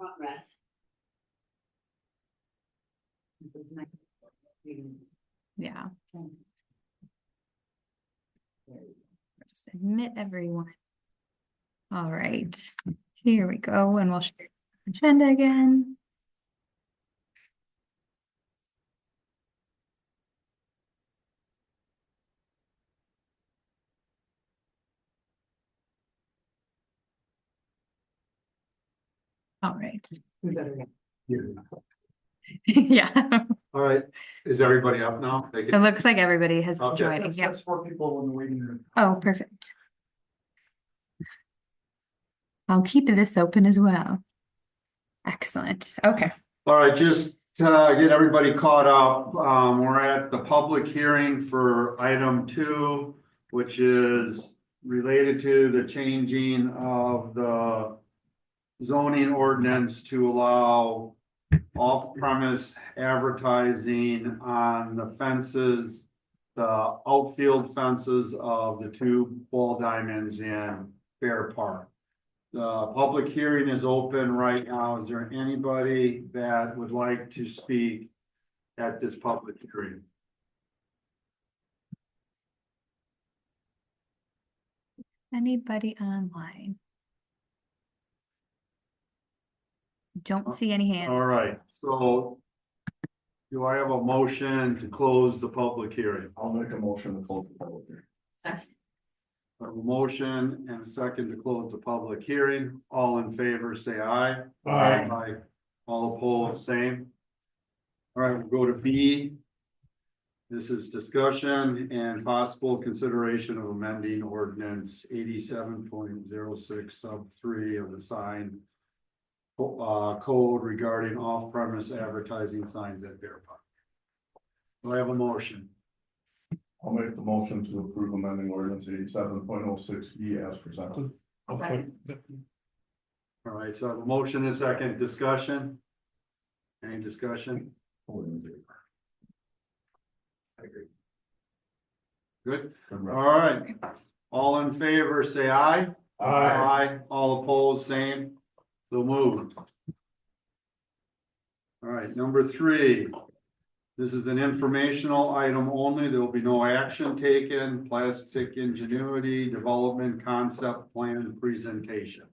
front red. Yeah. Just admit everyone. All right, here we go, and we'll share the agenda again. All right. Yeah, All right, is everybody up now? They it can- looks like everybody has been Okay. joining. Yeah. That's 4 people in the waiting room. Oh, perfect. I'll keep this open as well. Excellent. Okay. All right, just to get everybody caught up, we're at the public hearing for item 2, which is related to the changing of the zoning ordinance to allow off-premise advertising on the fences, the outfield fences of the 2 ball diamonds in Bear Park. The public hearing is open right now. Is there anybody that would like to speak at this public hearing? Anybody online? Don't see any hands. All right, so do I have a motion to close the public hearing? I'll make a motion to close the public hearing. I have a motion and a second to close the public hearing. All in favor, say aye. Aye. All opposed, same. All right, we'll go to B. This is discussion and possible consideration of amending ordinance 87.06 sub 3 of the sign code regarding off-premise advertising signs at Bear Park. Do I have a motion? I'll make the motion to approve amending ordinance 87.06E as presented. Okay. All right, so I have a motion and a second discussion. Any discussion? I agree. Good. All right. All in favor, say aye. Aye. All opposed, same. So moved. All right, number 3. This is an informational item only. There will be no action taken. Plastic Ingenuity Development Concept Plan Presentation.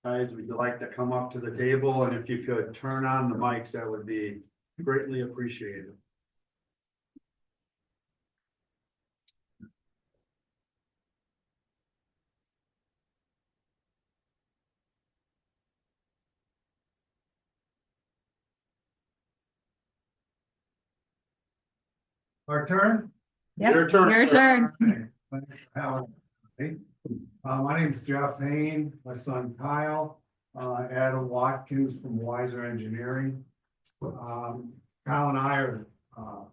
Guys, would you like to come up to the table? And if you could turn on the mics, that would be greatly appreciated. Our turn? Yep, Your turn. your sir. turn. My name's Jeff Hain, my son Kyle, Adam Watkins from Weiser Engineering. Kyle and I are,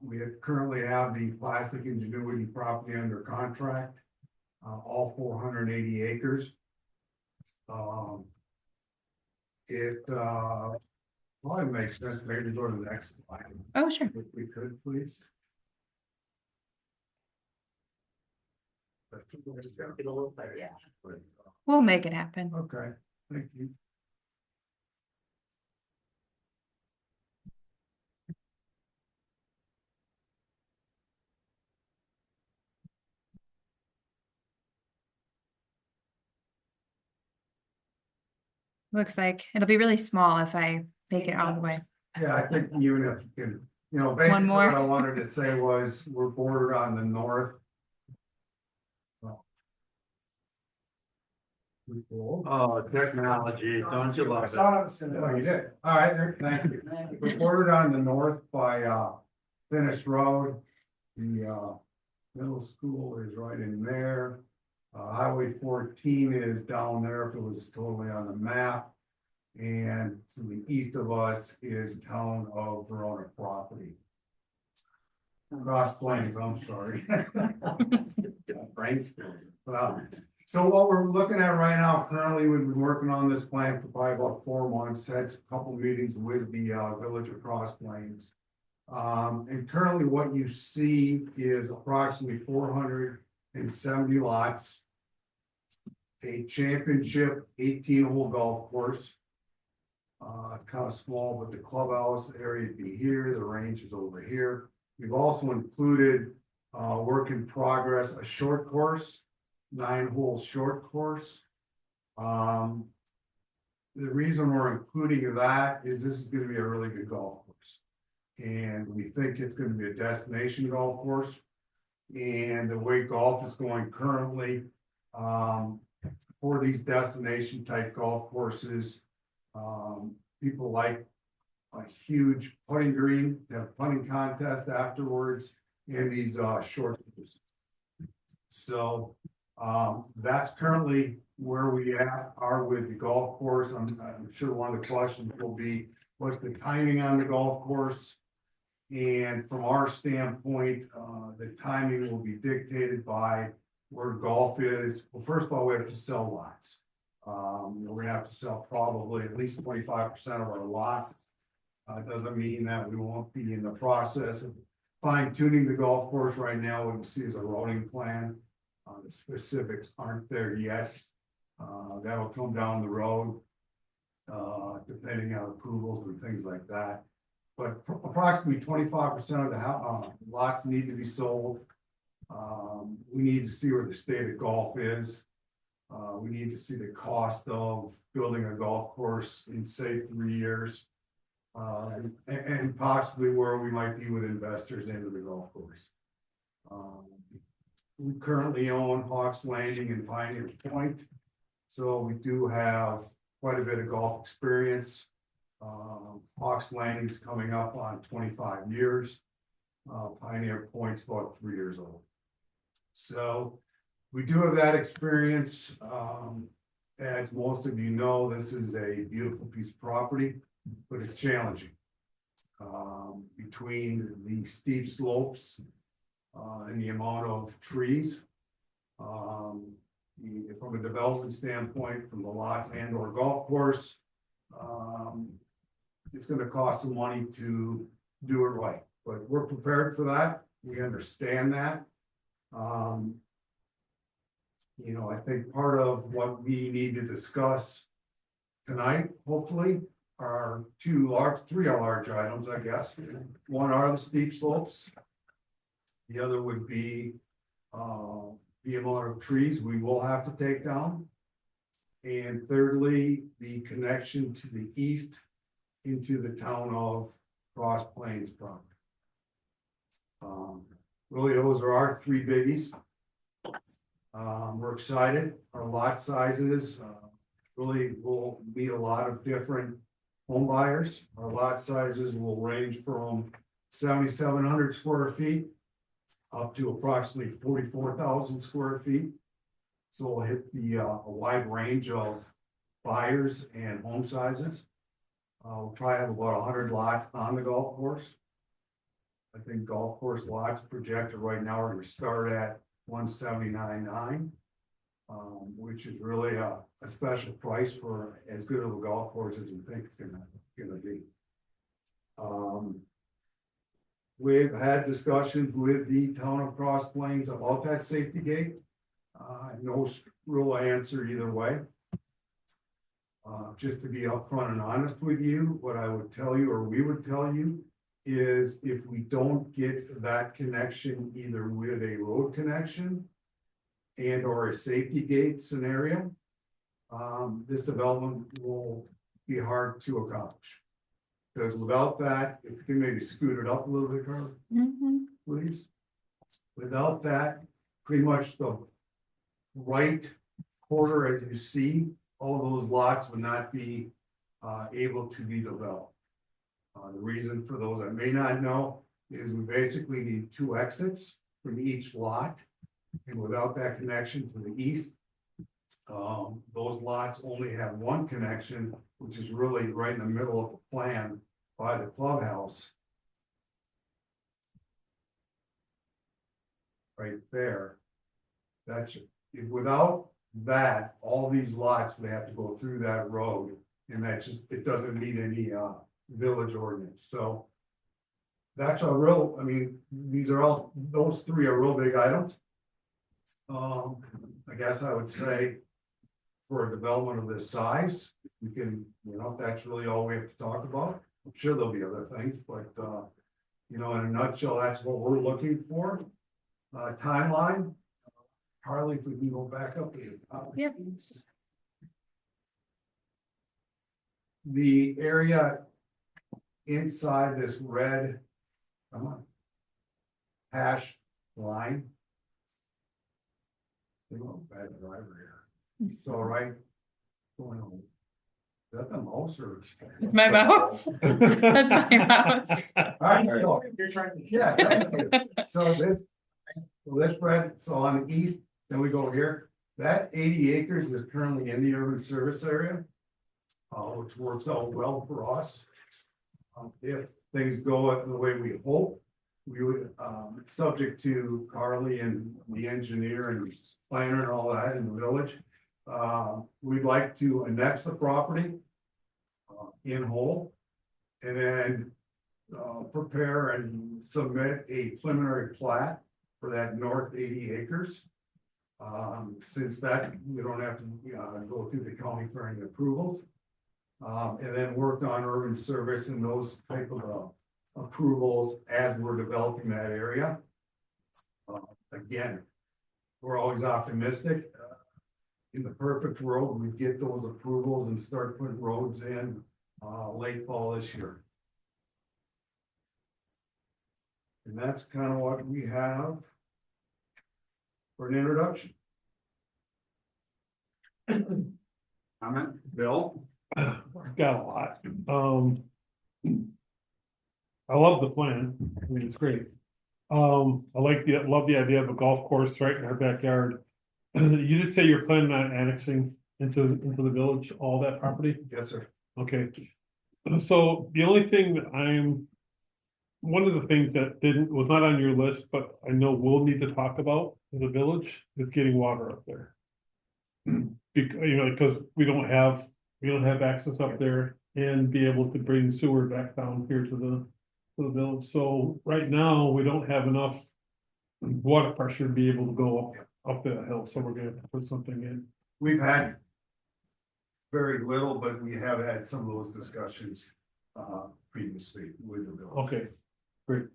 we currently have the Plastic Ingenuity property under contract, all 480 acres. It probably makes sense maybe to go to the next slide. Oh, sure. If we could, please. We'll make it happen. Okay, thank you. Looks like it'll be really small if I make it all the way. Yeah, I think even if you can, basically more. what I wanted to say was we're bordered on the north. Oh, technology, don't you love it? Oh, you did. All right, thank you. We're bordered on the north by Finnish Road. The middle school is right in there. Highway 14 is down there if it was totally on the map. And to the east of us is town of Verona property. Cross Plains, I'm sorry. Brains. So what we're looking at right now, currently, we've been working on this plan for probably about 4 months, had a couple meetings with the village of Cross Plains. And currently what you see is approximately 470 lots, a championship 18-hole golf course, Kind of small, but the clubhouse area would be here, the range is over here. We've also included, work in progress, a short course, 9-hole short course. The reason we're including that is this is gonna be a really good golf course. And we think it's gonna be a destination golf course. And the way golf is going currently, for these destination type golf courses, people like a huge putting green, they have a putting contest afterwards, and these short courses. So that's currently where we are with the golf course. I'm sure one of the questions will be, what's the timing on the golf course? And from our standpoint, the timing will be dictated by where golf is. Well, first of all, we have to sell lots. We're gonna have to sell probably at least 25% of our lots. It doesn't mean that we won't be in the process of fine tuning the golf course right now. What we see is a rolling plan. The specifics aren't there yet. That'll come down the road, depending on approvals and things like that. But approximately 25% of the lots need to be sold. We need to see where the state of golf is. We need to see the cost of building a golf course in, say, 3 years. And possibly where we might be with investors into the golf course. We currently own Hawks Landing and Pioneer Point. So we do have quite a bit of golf experience. Hawks Landing's coming up on 25 years. Pioneer Point's about 3 years old. So we do have that experience. As most of you know, this is a beautiful piece of property, but it's challenging. Between the steep slopes and the amount of trees. From a development standpoint, from the lots and or golf course, it's gonna cost some money to do it right, but we're prepared for that. We understand that. I think part of what we need to discuss tonight, hopefully, are three large items, I guess. One are the steep slopes. The other would be the amount of trees we will have to take down. And thirdly, the connection to the east into the town of Cross Plains property. Really, those are our three biggies. We're excited. Our lot sizes really will meet a lot of different home buyers. Our lot sizes will range from 7,700 square feet up to approximately 44,000 square feet. So we'll hit a wide range of buyers and home sizes. We'll probably have about 100 lots on the golf course. I think golf course lots projected right now are going to start at 179.9, which is really a special price for as good of a golf course as we think it's gonna be. We've had discussions with the town of Cross Plains about that safety gate. No real answer either way. Just to be upfront and honest with you, what I would tell you, or we would tell you, is if we don't get that connection either with a road connection and or a safety gate scenario, this development will be hard to accomplish. Because without that, if you can maybe scoot it up a little bit, Carl, please. Without that, pretty much the right quarter as you see, all those lots would not be able to be developed. The reason for those that may not know is we basically need 2 exits from each lot. And without that connection to the east, those lots only have one connection, which is really right in the middle of the plan by the clubhouse. Right there. Without that, all these lots would have to go through that road, and it doesn't meet any village ordinance. So that's those 3 are real big items. I guess I would say for a development of this size. We can, if that's really all we have to talk about, I'm sure there'll be other things, but, in a nutshell, that's what we're looking for. Timeline. Harley, if we can go back up to the top. Yep. The area inside this red, come on, hash line. Bad driver here. So right. Going on. Is that the mouse or? It's my mouse. That's my mouse. All right, so you're trying to, yeah, thank you. So this red, so on the east, then we go here, that 80 acres is currently in the urban service area. Which works out well for us. If things go the way we hope, we would, subject to Carly and the engineer and planner and all that in the village. We'd like to annex the property in whole, and then prepare and submit a preliminary plat for that north 80 acres. Since that, we don't have to go through the county for any approvals. And then work on urban service and those type of approvals as we're developing that area. Again, we're always optimistic. In the perfect world, we get those approvals and start putting roads in late fall this year. And that's kind of what we have for an introduction. Comment, Bill? I've got a lot. I love the plan. I mean, it's great. I love the idea of a golf course right in our backyard. You did say you're planning on annexing into the village, all that property? Yes, sir. Okay. So the only thing that one of the things that was not on your list, but I know we'll need to talk about as a village is getting water up there. Because we don't have access up there and be able to bring sewer back down here to the village. So right now, we don't have enough water pressure to be able to go up the hill. So we're gonna have to put something in. We've had very little, but we have had some of those discussions previously with the village. Okay, great.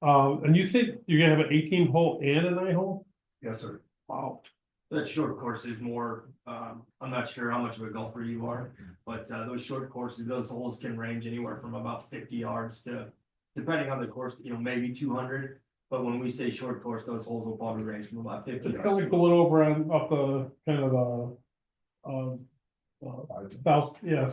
And you think you're gonna have an 18 hole and a 9 hole? Yes, sir. Wow. That short course is more, I'm not sure how much of a golfer you are, but those short courses, those holes can range anywhere from about 50 yards to, depending on the course, maybe 200. But when we say short course, those holes will probably range from about 50 It's yards. kind of going over up the kind of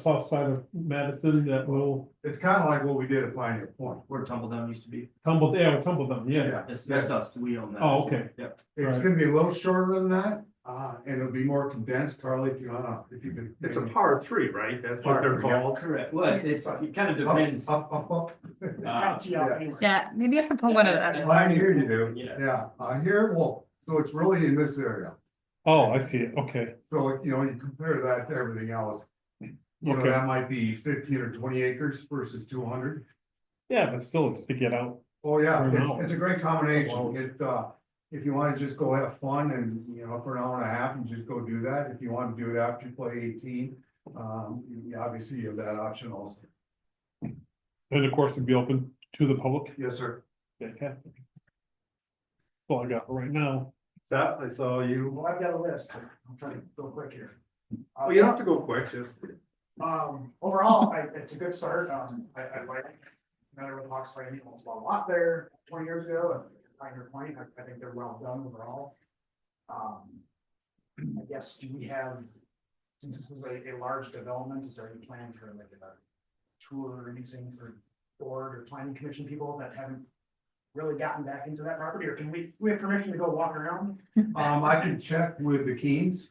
south side of Madison that will It's kind of like what we did at Pioneer Point. Where Tumbledown used to be. tumble down, yeah. That's us, we own that. Oh, okay. Yep. It's Right. gonna be a little shorter than that, and it'll be more condensed. Carly, if you could. It's a par 3, right? That's what they're Par, yeah. called. Correct, well, it kind of depends. Up. Yeah, maybe I can put one of them. I hear you do. Yeah. Yeah, I hear, well, so it's really in this area. Oh, I see it, okay. So, you compare that to everything else. Okay. That might be 15 or 20 acres versus 200. Yeah, but still, it's to get out. Oh, yeah, For now. it's a great combination. Wow. It, if you wanna just go have fun and, for an hour and a half and just go do that, if you want to do it after you play 18, obviously you have that option also. And of course, it'd be open to the public. Yes, sir. Fantastic. That's all I got for right now. Seth, I saw you. Well, I've got a list. I'm trying to go quick here. Oh, you don't have to go quick, just. Overall, it's a good start. I like, another box lane, a lot there 20 years ago, and Pioneer Point, I think they're well done overall. I guess, do we have, since this is a large development, is there any plan for like a tour or anything for board or planning commission people that haven't really gotten back into that property, or can we have permission to go walk around? I can check with the Keens.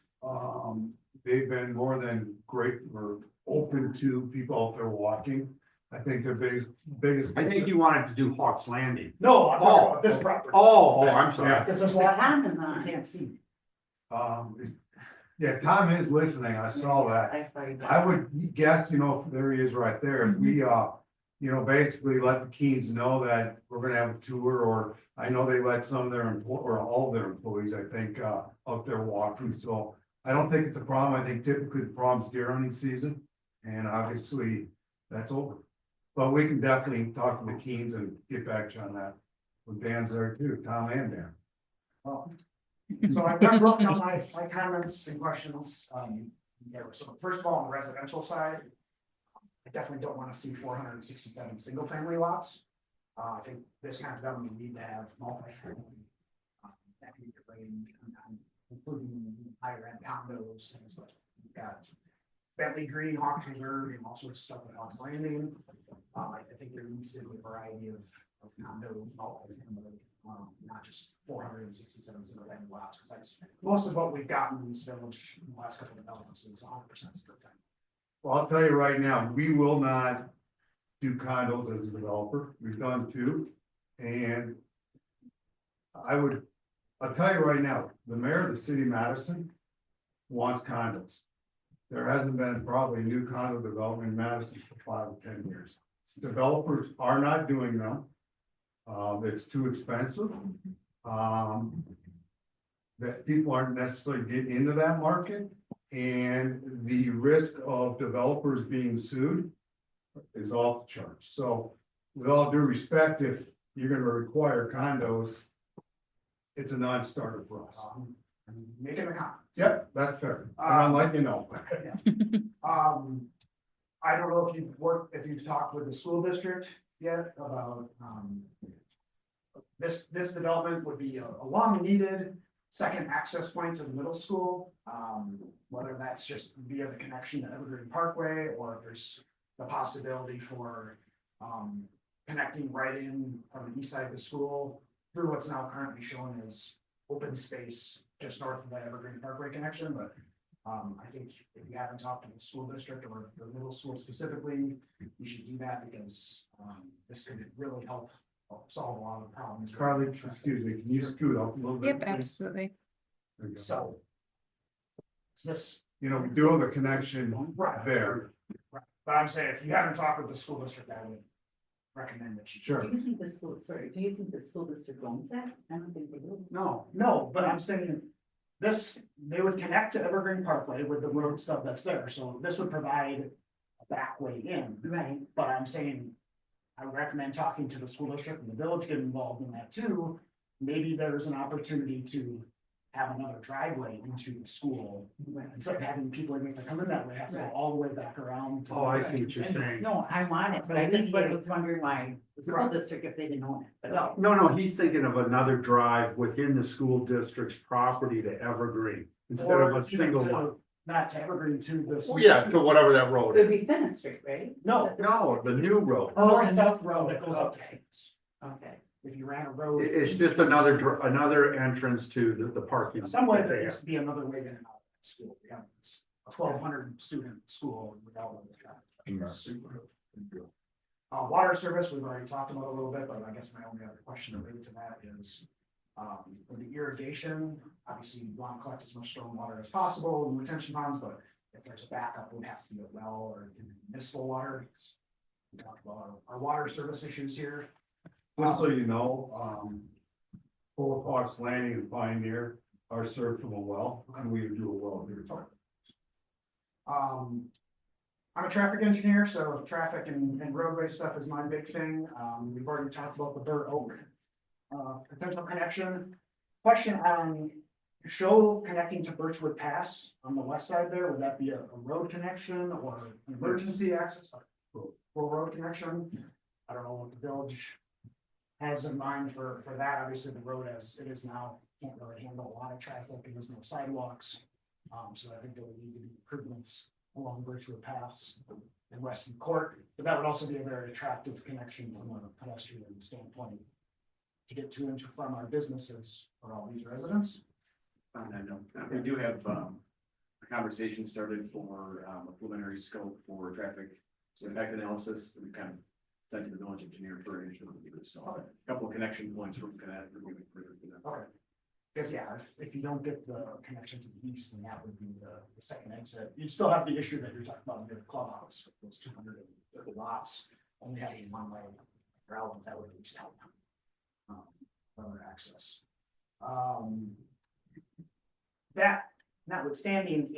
They've been more than great, or open to people out there walking. I think their biggest. I think you wanted to do Hawks Landing. No, I'm talking about this property. Oh, I'm sorry. Yeah. Because there's a lot Tom is you on. can't see. Yeah, Tom is listening. I saw that. I saw you. I would guess, there he is right there. If we, basically let the Keens know that we're gonna have a tour, or I know they let some of their or all of their employees, I think, out there walking. So I don't think it's a problem. I think typically the problem's deer hunting season, and obviously that's over. But we can definitely talk to the Keens and get back to you on that. With Dan's there too, Tom and Dan. Well, so I've broken down my comments and questions, yeah, so first of all, on the residential side. I definitely don't wanna see 467 single family lots. I think this kind of development, we need to have multi-family. That need to range, including higher end condos, things like, we've got Bentley Green, Hawks Reserve, and all sorts of stuff at Hawks Landing. I think there needs to be a variety of condos, multi-family, not just 467 single family lots, because that's most of what we've gotten in this village in the last couple of developments is 100% single family. Well, I'll tell you right now, we will not do condos as a developer. We've done two. And I'll tell you right now, the mayor of the city of Madison wants condos. There hasn't been probably new condo development in Madison for 5 or 10 years. Developers are not doing them. It's too expensive. That people aren't necessarily getting into that market. And the risk of developers being sued is off the charts. So with all due respect, if you're gonna require condos, it's a non-starter for us. I'm making the comments. Yep, that's fair. And I'm like, you know. I don't know if you've talked with the school district yet about, this development would be a long needed second access point to the middle school. Whether that's just via the connection to Evergreen Parkway, or if there's the possibility for, connecting right in from the east side of the school through what's now currently shown as open space just north of the Evergreen Parkway connection, but I think if you haven't talked to the school district or the middle school specifically, you should do that, because this could really help solve a lot of the problems. Carly, excuse me, can you scoot up a little bit? Yep, please? absolutely. There you go. So this, You know, we do have a connection right, there. but I'm saying, if you haven't talked with the school district, I would recommend that you. Sure. Do you think the school, sorry, do you think the school district owns that? I don't think they do. No, but I'm saying this, they would connect to Evergreen Parkway with the road stuff that's there, so this would provide a back way in. Right. But I'm saying, I would recommend talking to the school district and the village get involved in that too. Maybe there's an opportunity to have another driveway into the school. Instead of having people, if they come in that way, have to go all the way back around. Oh, I see what you're saying. No, I want it, but I just was wondering why the school Right. district, if they didn't own it, but. No, No, he's thinking of another drive within the school district's property to Evergreen instead of or a even single to- one. Not to Evergreen, to this. Well, yeah, to whatever that road It is. would be Fenn Street, right? No, No, the new road. north and south road that goes up to Hayes. Okay. If you ran a road. It's just another entrance to the parking. Some way that there they needs have. to be another way in and out of the school. We have a 1,200 student school without all the traffic. Super. Water service, we've already talked about a little bit, but I guess my only other question related to that is. For the irrigation, obviously you want to collect as much stormwater as possible in retention ponds, but if there's a backup, it would have to be a well or municipal water. We talked about our water service issues here. Just so you know, Full Hawks Landing and Pioneer are served from a well, and we do a well here. I'm a traffic engineer, so traffic and roadway stuff is my big thing. We've already talked about the Burr Oak. Potential connection. Question on show connecting to Birchwood Pass on the west side there, would that be a road connection or an emergency access? Or road connection? I don't know what the village has in mind for that. Obviously, the road as it is now can't really handle a lot of traffic and there's no sidewalks. So I think there would need to be improvements along Birchwood Pass and Western Court, but that would also be a very attractive connection from a pedestrian standpoint to get to and from our businesses for all these residents. On that note, we do have a conversation started for a preliminary scope for traffic impact analysis. We've kind of sent to the village engineer for initial review. So a couple of connection points we're looking at reviewing further. Okay. Because yeah, if you don't get the connection to the east, then that would be the second exit. You'd still have the issue that you're talking about near the clubhouse, those 230 lots, only having one way around, that would at least help. Other access. That notwithstanding,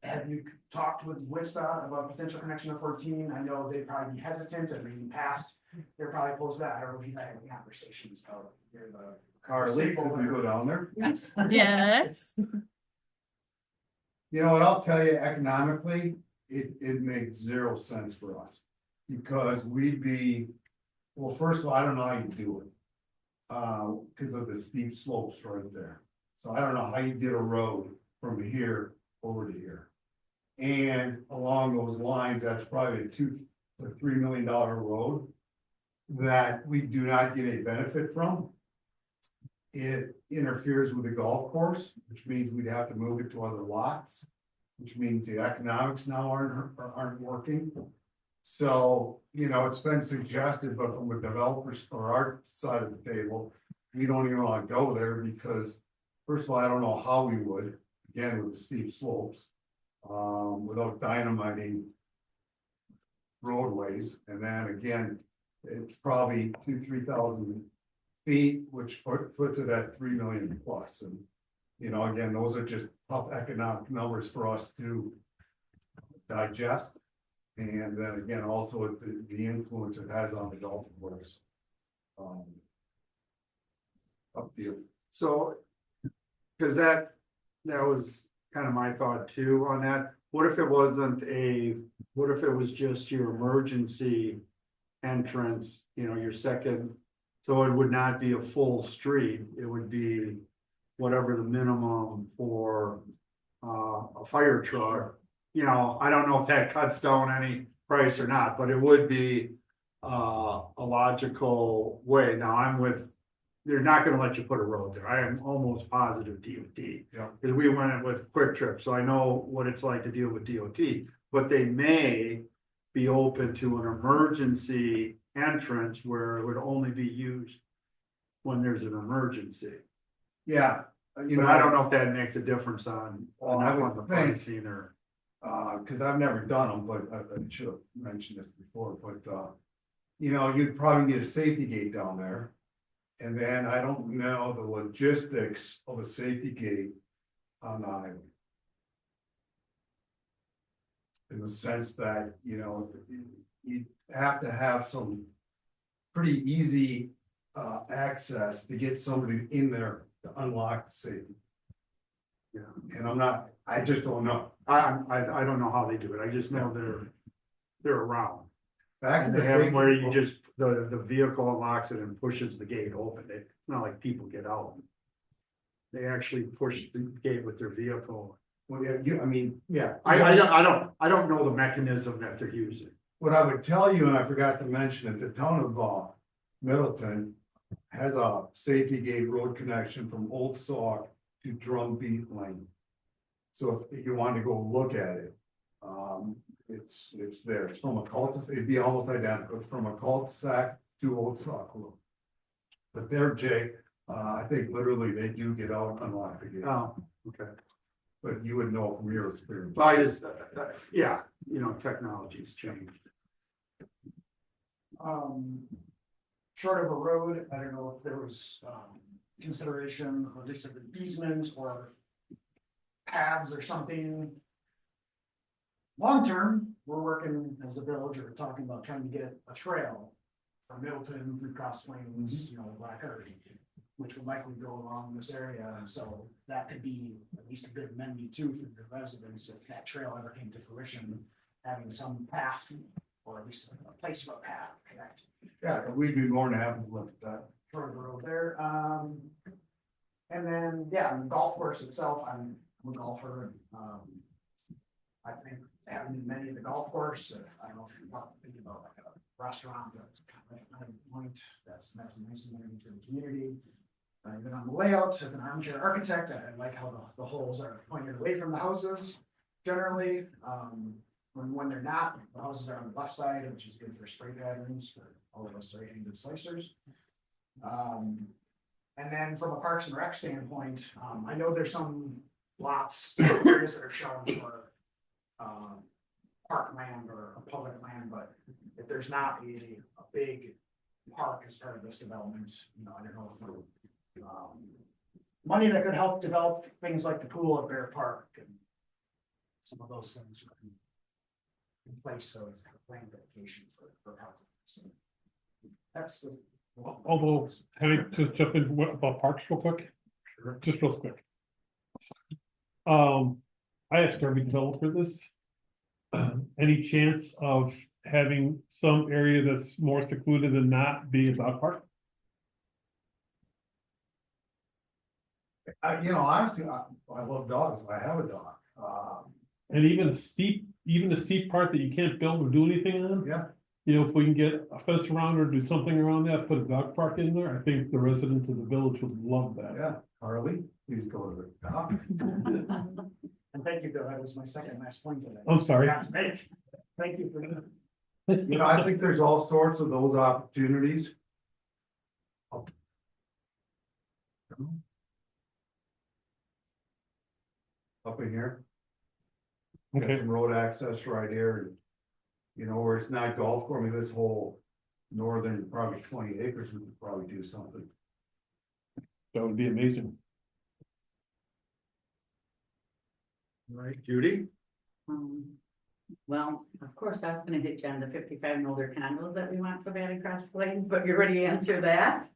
have you talked with Wista about potential connection to 14? I know they'd probably be hesitant, and in the past, they're probably opposed to that. I don't know if you've had any conversations about the. Carly, could we go down there? Yes. You know what, I'll tell you, economically, it makes zero sense for us. Because we'd be, well, first of all, I don't know how you do it. Because of the steep slopes right there. So I don't know how you get a road from here over to here. And along those lines, that's probably a $2 to $3 million road that we do not get any benefit from. It interferes with the golf course, which means we'd have to move it to other lots, which means the economics now aren't working. So, you know, it's been suggested, but from a developer's or our side of the table, we don't even want to go there because, first of all, I don't know how we would, again, with the steep slopes, without dynamiting roadways. And then again, it's probably 2,000-3,000 feet, which puts it at 3 million plus. And, you know, again, those are just tough economic numbers for us to digest. And then again, also the influence it has on the golf course. Up to you. So, cause that was kind of my thought too on that. What if it wasn't what if it was just your emergency entrance, you know, your second? So it would not be a full street, it would be whatever the minimum for a fire truck. You know, I don't know if that cuts down any price or not, but it would be a logical way. Now they're not gonna let you put a road there. I am almost positive DOT. Yeah. Cause we went with Quick Trip, so I know what it's like to deal with DOT, but they may be open to an emergency entrance where it would only be used when there's an emergency. Yeah, you But know, I don't know if that makes a difference on, Well, I would on the think- pricing or. cause I've never done them, but I should have mentioned this before, but, you know, you'd probably need a safety gate down there. And then I don't know the logistics of a safety gate on the highway. In the sense that, you know, you have to have some pretty easy, access to get somebody in there to unlock the safety. Yeah, and I just don't know. I don't know how they do it, I just know they're around. Back to And the they have safety. where you just, the vehicle unlocks it and pushes the gate open, it's not like people get out. They actually push the gate with their vehicle. Well, yeah, I mean, yeah. I don't know the mechanism that they're using. What I would tell you, and I forgot to mention it, the town of Middleton has a safety gate road connection from Old Sauk to Drumbeat Lane. So if you want to go look at it, it's there. It's from a cul-de-sac, it'd be almost identical. It's from a cul-de-sac to Old Sauk Road. But there, Jake, I think literally they do get out and unlock the gate. Oh, okay. But you would know from your experience. But I just, yeah, you know, technology's changed. Short of a road, I don't know if there was, consideration, or at least of an easement or paths or something. Long term, we're working as a village, or talking about trying to get a trail from Middleton through Cross Plains, you know, Black Earth, which would likely go along this area, so that could be at least a good amenity too for the residents, if that trail ever came to fruition, having some path, or at least a place for a path, connect. Yeah, we'd be more than happy to look at that. Short of the road there, and then, yeah, the golf course itself, I'm a golfer, I think having many of the golf course, I don't know if you're thinking about like a restaurant, that's kind of a point, that's nice and amenity for the community. Even on the layout, as an armchair architect, I like how the holes are pointed away from the houses generally. When they're not, the houses are on the left side, which is good for spray patterns for all of us right-handed slicers. And then from a Parks and Rec standpoint, I know there's some lots, areas that are shown for park land or a public land, but if there's not a big park as part of this development, you know, I don't know if money that could help develop things like the pool at Bear Park and some of those things in place of land dedication for housing. So that's the. Although, can I just jump in about parks real quick? Sure. Just real quick. I asked every developer this. Any chance of having some area that's more secluded and not be a dog park? You know, honestly, I love dogs, I have a dog, And even a steep part that you can't build or do anything on? yeah. You know, if we can get a fence around or do something around that, put a dog park in there, I think the residents of the village would love that. Yeah, Carly, please go to the top. And thank you, Bill, that was my second last point today. I'm sorry. Forgot to make. Thank you for that. You know, I think there's all sorts of those opportunities. Up in here, got Okay, some road access right here, and you know, where it's not golf course, I mean, this whole northern, probably 20 acres, we could probably do something. that would be amazing. Right, Judy? Well, of course, I was gonna hit you on the 55 and older condos that we want so bad across the lanes, but you already answered that.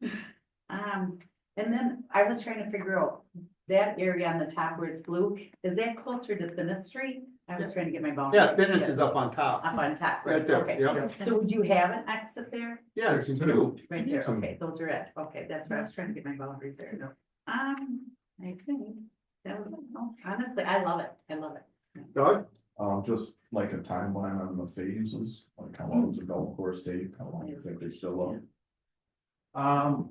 And then I was trying to figure out that area on the top where it's blue, is that closer to Thinnest Street? I was trying to get my boundaries. Yeah, Thinnest is up on top. Up on top, Right right, there, okay. yeah. So would you have an exit there? Yeah, there's two. Right there, okay, those are it, okay, that's where I was trying to get my boundaries there. I think that was, no, honestly, I love it, Doug? Just like a timeline on the phases, like how long does the golf course take, how long do you think they still up?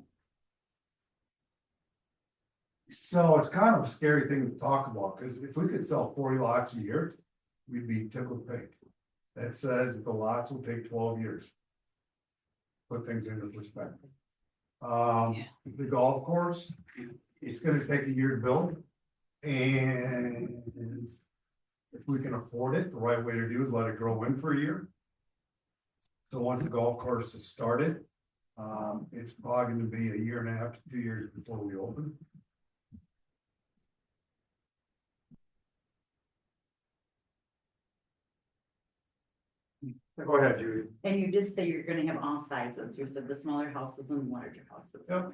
So it's kind of a scary thing to talk about, because if we could sell 40 lots a year, we'd be tickled pink. That says that the lots will take 12 years. Put things into perspective. The golf course, it's gonna take a year to build. And if we can afford it, the right way to do is let it grow in for a year. So once the golf course is started, it's probably gonna be a year and a half to 2 years before we open. Go ahead, Judy. And you did say you're gonna have all sizes, you said the smaller houses and the larger houses. Yep.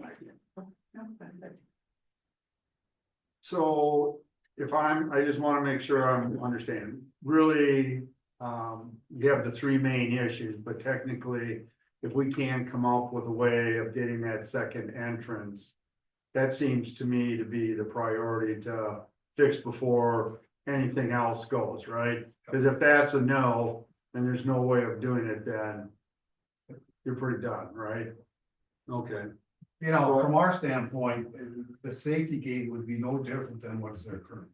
So if I just want to make sure I'm understanding, really, you have the three main issues, but technically, if we can come up with a way of getting that second entrance, that seems to me to be the priority to fix before anything else goes, right? Because if that's a no, and there's no way of doing it, then you're pretty done, right? Okay. You know, from our standpoint, the safety gate would be no different than what's there currently.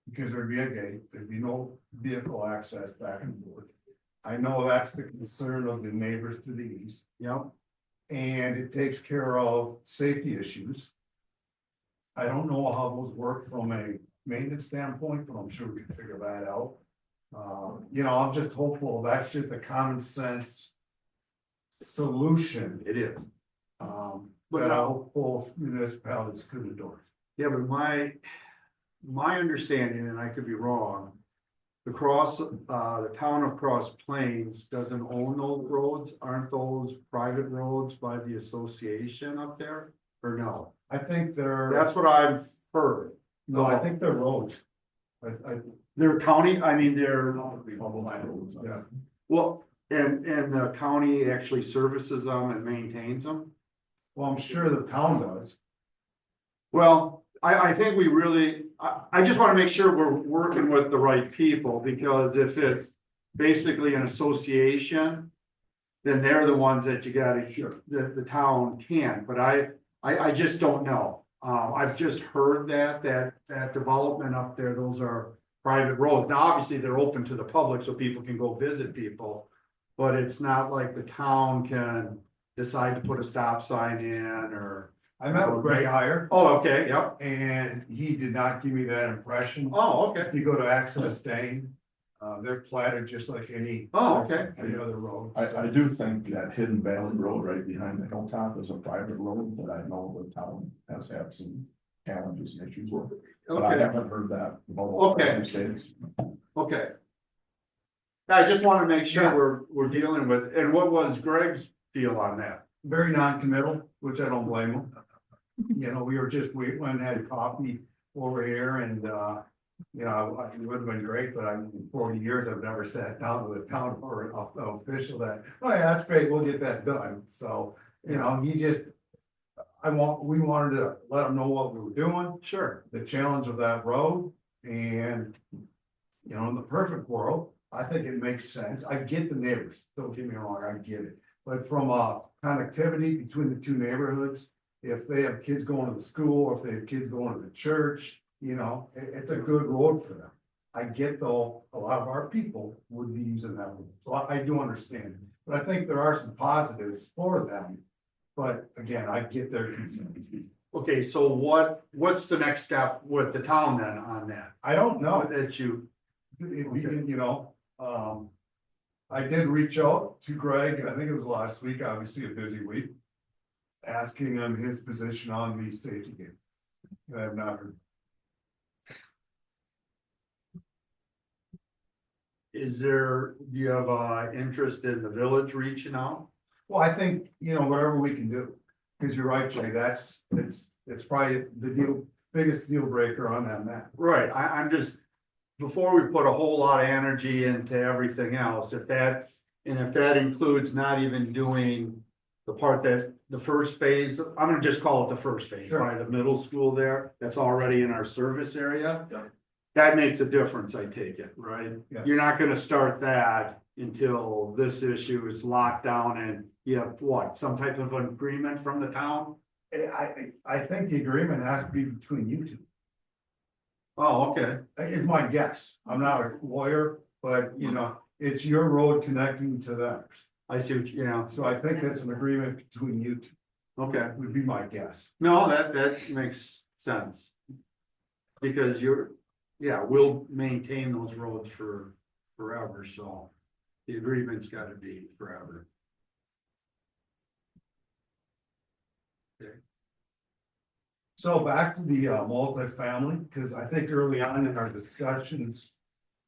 Because there'd be a gate, there'd be no vehicle access back and forth. I know that's the concern of the neighbors to the east. Yep. And it takes care of safety issues. I don't know how those work from a maintenance standpoint, but I'm sure we can figure that out. You know, I'm just hopeful that's just a common sense solution. It is. But I hope both municipalities could endorse. Yeah, but my understanding, and I could be wrong, the town of Cross Plains doesn't own those roads, aren't those private roads by the association up there, or no? I think they're, That's what I've heard. no, I think they're roads. They're county, I mean, they're, Yeah, well, and the county actually services them and maintains them? well, I'm sure the town does. Well, I think we really, I just wanna make sure we're working with the right people, because if it's basically an association, then they're the ones that you gotta, the town can, but I just don't know. I've just heard that development up there, those are private roads. Now, obviously, they're open to the public, so people can go visit people. But it's not like the town can decide to put a stop sign in or. I met with Greg Heyer, Oh, okay, yep. and he did not give me that impression. Oh, okay. If you go to Access Dane, they're platted just like any. Oh, okay. Any other road. I do think that Hidden Valley Road right behind the hilltop is a private road, but I know the town has had some challenges and issues with it. But I Okay, haven't heard that. Okay. okay. I just want to make sure we're dealing with, and what was Greg's feel on that? Very non-committal, which I don't blame him. You know, we went and had coffee over here and, you know, it would have been great, but in 40 years, I've never sat down with a town or an official that, oh yeah, that's great, we'll get that done. So, you know, we wanted to let him know what we were doing, Sure. the challenge of that road. And, you know, in the perfect world, I think it makes sense. I get the neighbors, don't get me wrong, I get it. But from a connectivity between the two neighborhoods, if they have kids going to the school, if they have kids going to the church, you know, it's a good road for them. I get though, a lot of our people would be using that road, so I do understand it. But I think there are some positives for them. But again, I get their concern. Okay, so what's the next step with the town then on that? I don't know. That you, You know, I did reach out to Greg, I think it was last week, obviously a busy week. Asking him his position on the safety gate. I have not heard. do you have interest in the village reaching out? Well, I think, you know, whatever we can do, because you're right, Jay, it's probably the biggest deal breaker on that map. Right, I'm just, before we put a whole lot of energy into everything else, if that includes not even doing the part that, the first phase, I'm gonna just call it the first phase, Sure. by the middle school there, that's already in our service area. Yeah. That makes a difference, I take it, right? Yes. You're not gonna start that until this issue is locked down and you have what, some type of an agreement from the town? I think the agreement has to be between you two, Oh, okay, is my guess. I'm not a lawyer, but you know, it's your road connecting to theirs. I see what you, yeah, So I think that's an agreement between you two, okay. would be my guess. No, that makes sense. Because we'll maintain those roads for forever, so the agreement's gotta be forever. So back to the multifamily, because I think early on in our discussions,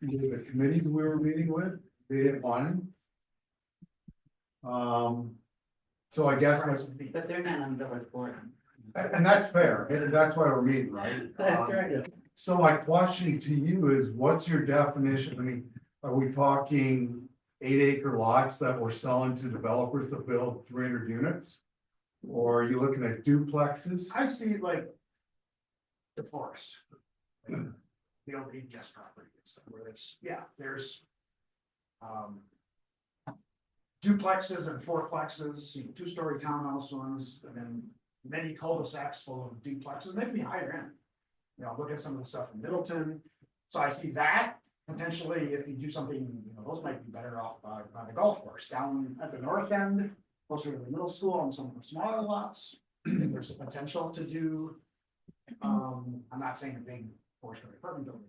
with the committees we were meeting with, they didn't want him. So I guess, But they're not on the village board. and that's fair, and that's why we're meeting, right? That's right. So my question to you is, what's your definition? I mean, are we talking 8-acre lots that we're selling to developers to build 300 units? Or are you looking at duplexes? I see like the forest. The old guest property, where it's, there's. Duplexes and fourplexes, you know, 2-story townhouse ones, and then many cul-de-sacs full of duplexes, maybe higher end. You know, look at some of the stuff in Middleton, so I see that potentially, if you do something, you know, those might be better off by the golf course, down at the north end. Closer to the middle school on some of the smaller lots, there's a potential to do. I'm not saying a big 4-story apartment building.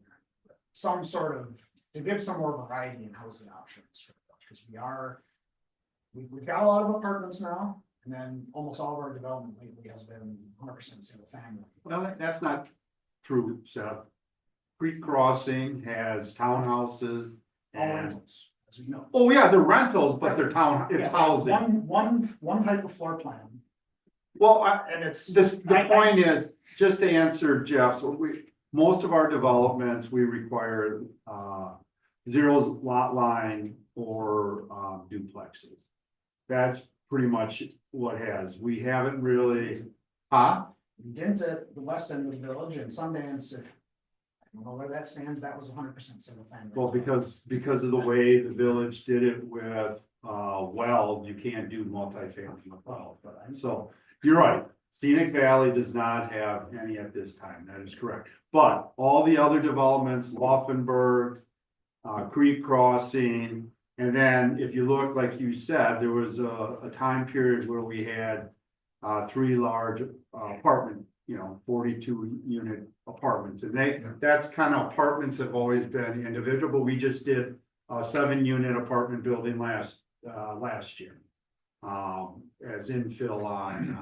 But some sort of, to give some more variety in housing options, because we've got a lot of apartments now, and then almost all of our development lately has been 100% single family. Well, that's not true, Seth. Creek Crossing has townhouses All and, rentals, as we know. oh yeah, they're rentals, but they're it's Yeah, housing. One type of floor plan, Well, and it's. the point is, just to answer Jeff, so most of our developments, we require, zeros lot line or, duplexes. That's pretty much what we haven't really, We did at the west end of the village and Sundance, if, I don't know where that stands, that was 100% single family. Well, because of the way the village did it with, Weld, you can't do multifamily with Weld. So, you're right, Scenic Valley does not have any at this time, that is correct. But all the other developments, Laufenberg, Creek Crossing, and then if you look, like you said, there was a time period where we had 3 large apartment, 42 unit apartments, and that's kind of, apartments have always been individual, but we just did a 7-unit apartment building last year. As infill on,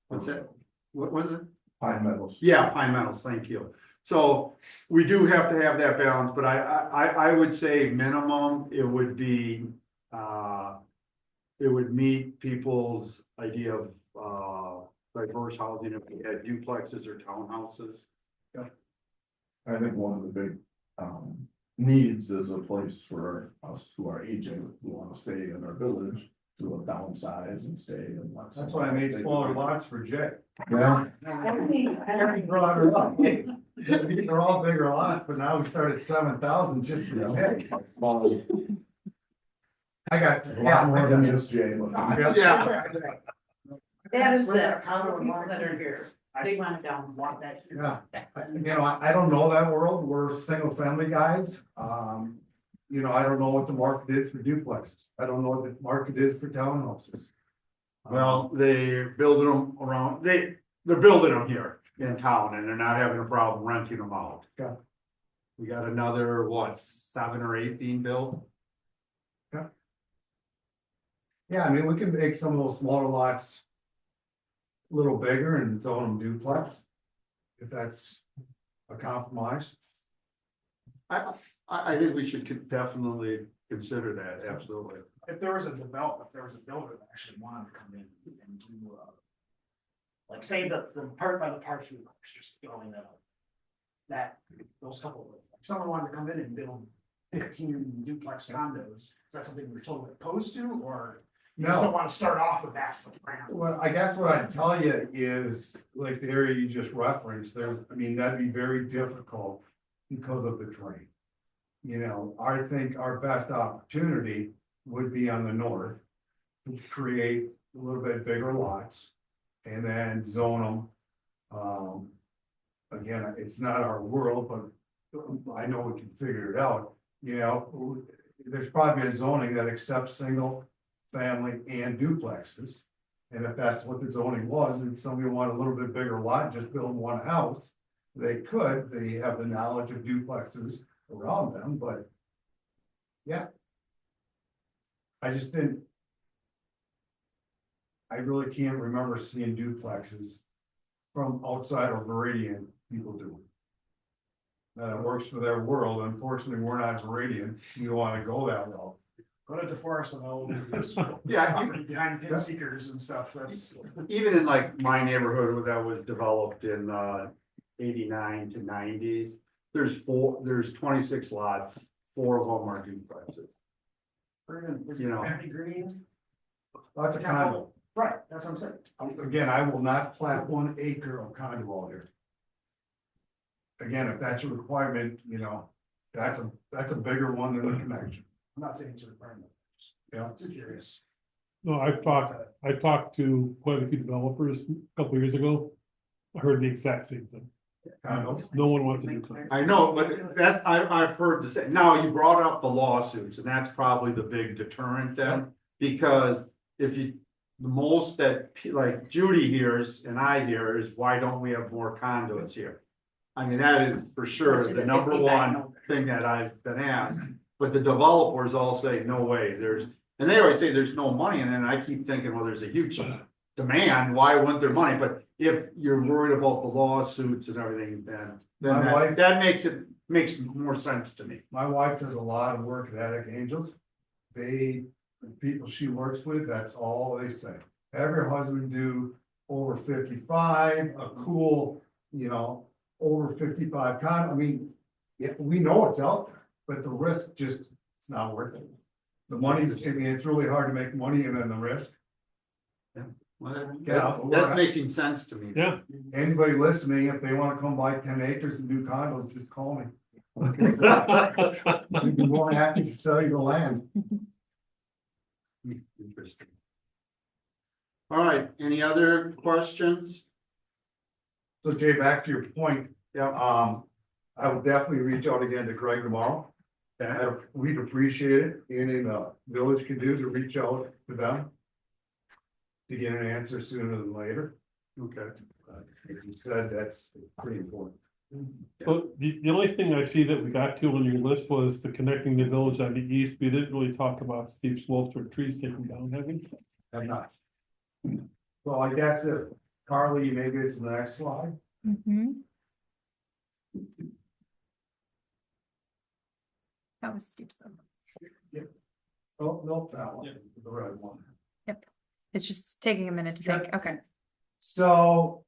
what's that? What was it? Pine Meadows. Yeah, Pine Meadows, thank you. So we do have to have that balance, but I would say minimum, it would be, it would meet people's idea of, diverse housing if we had duplexes or townhouses. I think one of the big, needs is a place for us who are aging, who wanna stay in our village, to downsize and stay and. let That's why I someone made stay smaller with them. lots for Jay. Yeah, Every broader lot. These are all bigger lots, but now we start at 7,000 just for Jay. well, I got, a lot more than just Jay, but. Yeah. That is the, how the people that are here, they want to downsize that. Yeah, you know, I don't know that world, we're single family guys, you know, I don't know what the market is for duplexes, I don't know what the market is for townhouses. Well, they're building them around, they're building them here in town and they're not having a problem renting them out. Yeah. We got another, what, 7 or 8 being built? Yeah, I mean, we can make some of those smaller lots a little bigger and zone them duplex, if that's a compromise. I think we should definitely consider that, absolutely. If there was a developer, if there was a builder that actually wanted to come in and do, like, say the part by the park food court's just going up. Those couple of, if someone wanted to come in and build 15 duplex condos, is that something we're totally opposed to, or? You just don't want to start off with that's the plan? Well, I guess what I'd tell you is, like the area you just referenced, there, I mean, that'd be very difficult because of the terrain. You know, I think our best opportunity would be on the north, to create a little bit bigger lots and then zone them. Again, it's not our world, but I know we can figure it out, you know, there's probably a zoning that accepts single family and duplexes. And if that's what the zoning was, and somebody wanted a little bit bigger lot, just build one house, they could, they have the knowledge of duplexes around them, but. Yeah. I just didn't. I really can't remember seeing duplexes from outside of Viridian, people do. It works for their world, unfortunately, we're not Viridian, we don't wanna go that route. Go to DeForest and all this Yeah, property behind pin seekers and stuff, that's. even in like my neighborhood that was developed in 89 to 90s, there's 26 lots, 4 of them are duplexes. You know. Happy Green, Lots of condo. right, that's what I'm saying. Again, I will not plant 1 acre of condo out here. Again, if that's a requirement, you know, that's a bigger one than the connection. I'm not saying it's a requirement. Yeah. Just curious. No, I talked to quite a few developers a couple years ago. I heard the exact same thing. Condos. No one wants to do condos. I know, but I've heard the same. Now, you brought up the lawsuits, and that's probably the big deterrent then. Because if the most that, like Judy hears and I hear is, why don't we have more condos here? I mean, that is for sure the number one thing that I've been asked. But the developers all say, no way, and they always say there's no money, and then I keep thinking, well, there's a huge demand, why wouldn't there money? But if you're worried about the lawsuits and everything, then that makes more sense to me. My wife does a lot of work at Attic Angels. The people she works with, that's all they say. Have your husband do over 55, a cool, you know, over 55 I mean, yeah, we know it's out there, but the risk it's not worth it. The money's, I mean, it's really hard to make money and then the risk. Well, Yeah, that's making sense to me. Yeah, Anybody listening, if they wanna come buy 10 acres and do condos, just call me. We'd be more than happy to sell you the land. Interesting. All right, any other questions? So Jay, back to your point, Yeah. I will definitely reach out again to Greg tomorrow. We'd appreciate it, anything the village can do to reach out to them. To get an answer sooner than later. Okay. Like you said, that's pretty important. so the only thing I see that we got to on your list was the connecting the village on the east. We didn't really talk about steep slopes or trees taken down, have we? I'm not. So I guess if Carly, maybe it's the next slide. Mhm. That was steep slope. Oh, no, that one, the red one. It's just taking a minute to think, okay. So.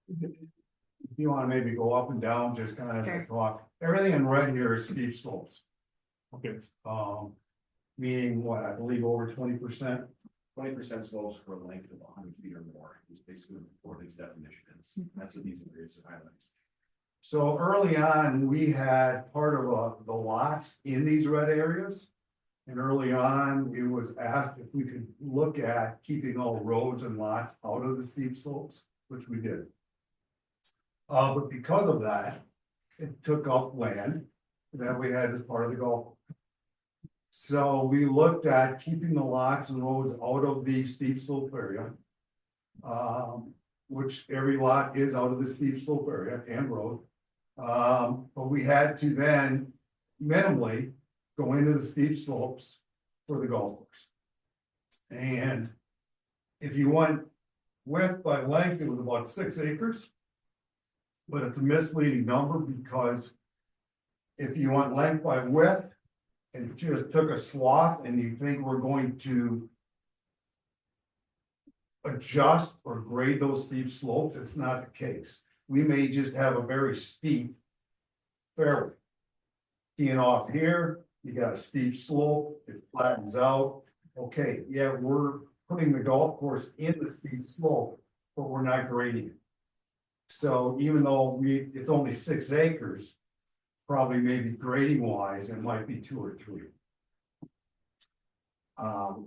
If you wanna maybe go up and down, just kind of Sure. talk, everything in red here is steep slopes. Okay, Meaning what, I believe over 20%. 20% slopes for a length of 100 feet or more is basically what this definition is. That's what these areas are highlighting. So early on, we had part of the lots in these red areas. And early on, it was asked if we could look at keeping all roads and lots out of the steep slopes, which we did. But because of that, it took up land that we had as part of the golf. So we looked at keeping the lots and roads out of the steep slope area. Which every lot is out of the steep slope area and road. But we had to then minimally go into the steep slopes for the golf course. And if you went width by length, it was about 6 acres. But it's a misleading number because if you want length by width and just took a swath and you think we're going to adjust or grade those steep slopes, it's not the case. We may just have a very steep fairway. Teeing off here, you got a steep slope, it flattens out. Okay, yeah, we're putting the golf course in the steep slope, but we're not grading it. So even though it's only 6 acres, probably maybe grading wise, it might be 2 or 3.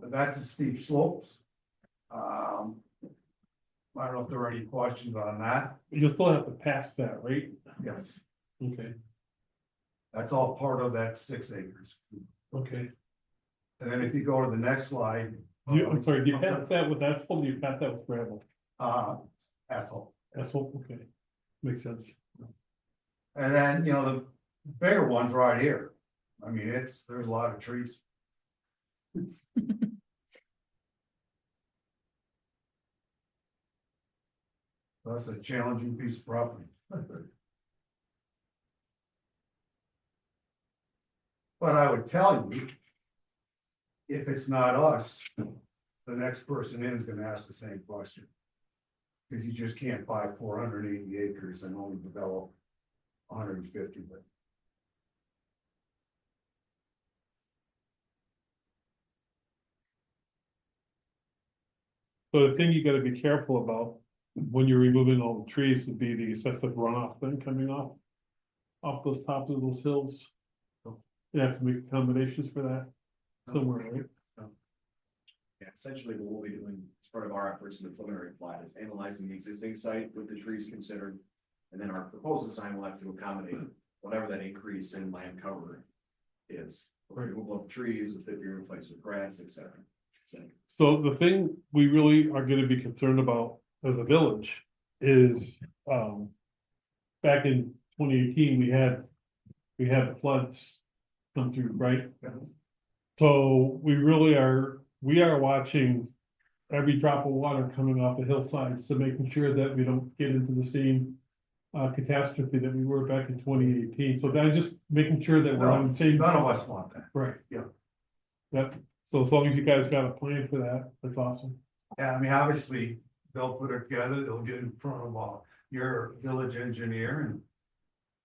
That's the steep slopes. I don't know if there are any questions on that. you'll still have to pass that, right? Yes, Okay, that's all part of that 6 acres. okay. And then if you go to the next slide. I'm sorry, do you pass that with asphalt, or do you pass that with gravel? Asphalt. Asphalt, okay, makes sense. And then, you know, the bigger ones right here. I mean, there's a lot of trees. That's a challenging piece of property. But I would tell you, if it's not us, the next person in is gonna ask the same question. Because you just can't buy 480 acres and only develop 150 of it. So the thing you gotta be careful about when you're removing all the trees would be the excessive runoff thing coming off those tops of those hills. You have to make accommodations for that somewhere, right? Yeah, essentially what we'll be doing as part of our efforts in the preliminary plat is analyzing the existing site with the trees considered. And then our proposed design will have to accommodate whatever that increase in land cover is. Removal of trees with 50 replaced with grass, etc. So the thing we really are gonna be concerned about as a village is, back in 2018, we had the floods come through, right? So we are watching every drop of water coming off the hillsides, so making sure that we don't get into the same catastrophe that we were back in 2018. So that's just making sure that we're on the same. None of us want that. Right. Yeah. Yep, so as long as you guys got a plan for that, that's awesome. Yeah, I mean, obviously, they'll put it together, they'll get in front of your village engineer and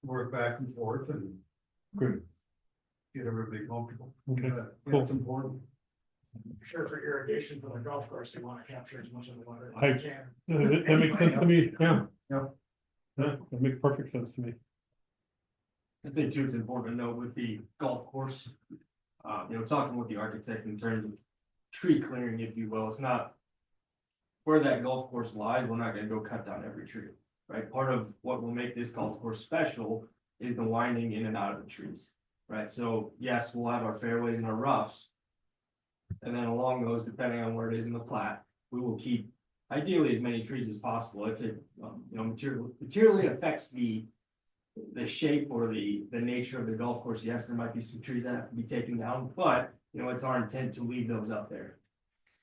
work back and forth and Good. get everybody comfortable. Okay, Yeah, cool. it's important. Sure, for irrigation for the golf course, they want to capture as much of the water I- as they can. That makes sense to me, yeah. Yep. Yeah, that makes perfect sense to me. I think too, it's important to note with the golf course, talking with the architect in terms of tree clearing, if you will, it's not. Where that golf course lies, we're not gonna go cut down every tree, right? Part of what will make this golf course special is the winding in and out of the trees, right? So yes, we'll have our fairways and our roughs. And then along those, depending on where it is in the plat, we will keep ideally as many trees as possible. If it, materially affects the shape or the nature of the golf course, yes, there might be some trees that have to be taken down, but it's our intent to leave those up there.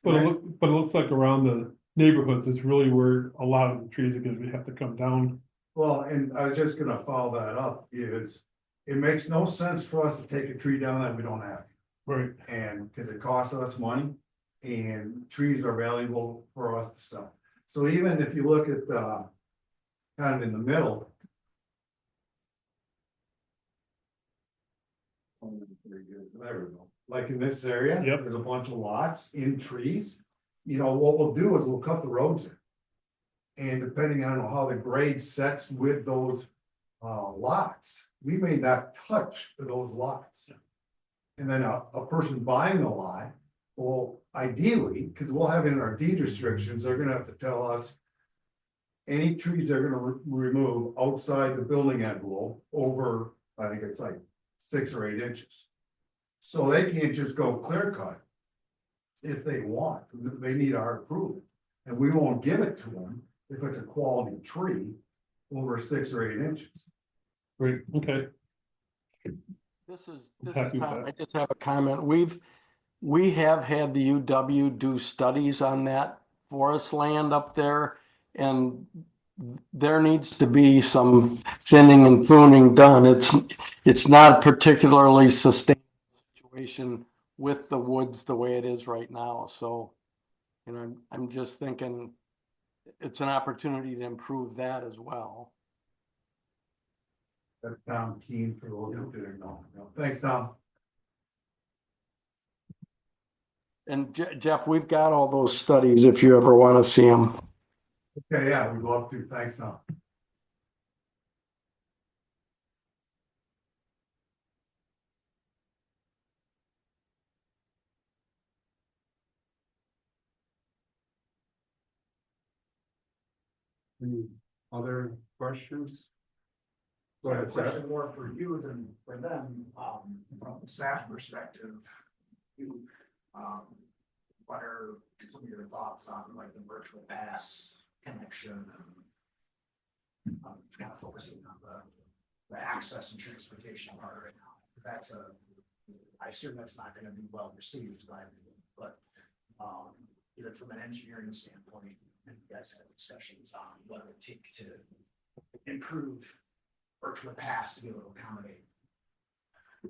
But it looks like around the neighborhoods is really where a lot of the trees are gonna have to come down. Well, and I was just gonna follow that up, it makes no sense for us to take a tree down that we don't have. Right, And, cause it costs us money, and trees are valuable for us to sell. So even if you look at, kind of in the middle. There we go. Like in this area. Yep. There's a bunch of lots in trees. You know, what we'll do is we'll cut the roads in. And depending on how the grade sets with those, lots, we may not touch those lots. And then a person buying the lot, well, ideally, because we'll have it in our deed restrictions, they're gonna have to tell us. Any trees they're gonna remove outside the building envelope over, I think it's like 6 or 8 inches. So they can't just go clear cut. If they want, they need our approval, and we won't give it to them if it's a quality tree over 6 or 8 inches. great, okay. This is Happy with Tom. that. I just have a comment. We have had the UW do studies on that forest land up there. And there needs to be some thinning and pruning done. It's not a particularly sustainable situation with the woods the way it is right now. So, you know, I'm just thinking it's an opportunity to improve that as well. That's Tom Keen for those who didn't know. Thanks, Tom. And Jeff, we've got all those studies if you ever want to see them. Okay, yeah, we'd love to. Thanks, Tom. Any other questions? Go I have ahead, a Seth. question more for you than for them, from the staff perspective. You, what are some of your thoughts on like the virtual pass connection and kind of focusing on the access and transportation part right now? That's I assume that's not gonna be well received by everyone, but, even from an engineering standpoint, and you guys have discussions on what it would take to improve virtual pass to be able to accommodate.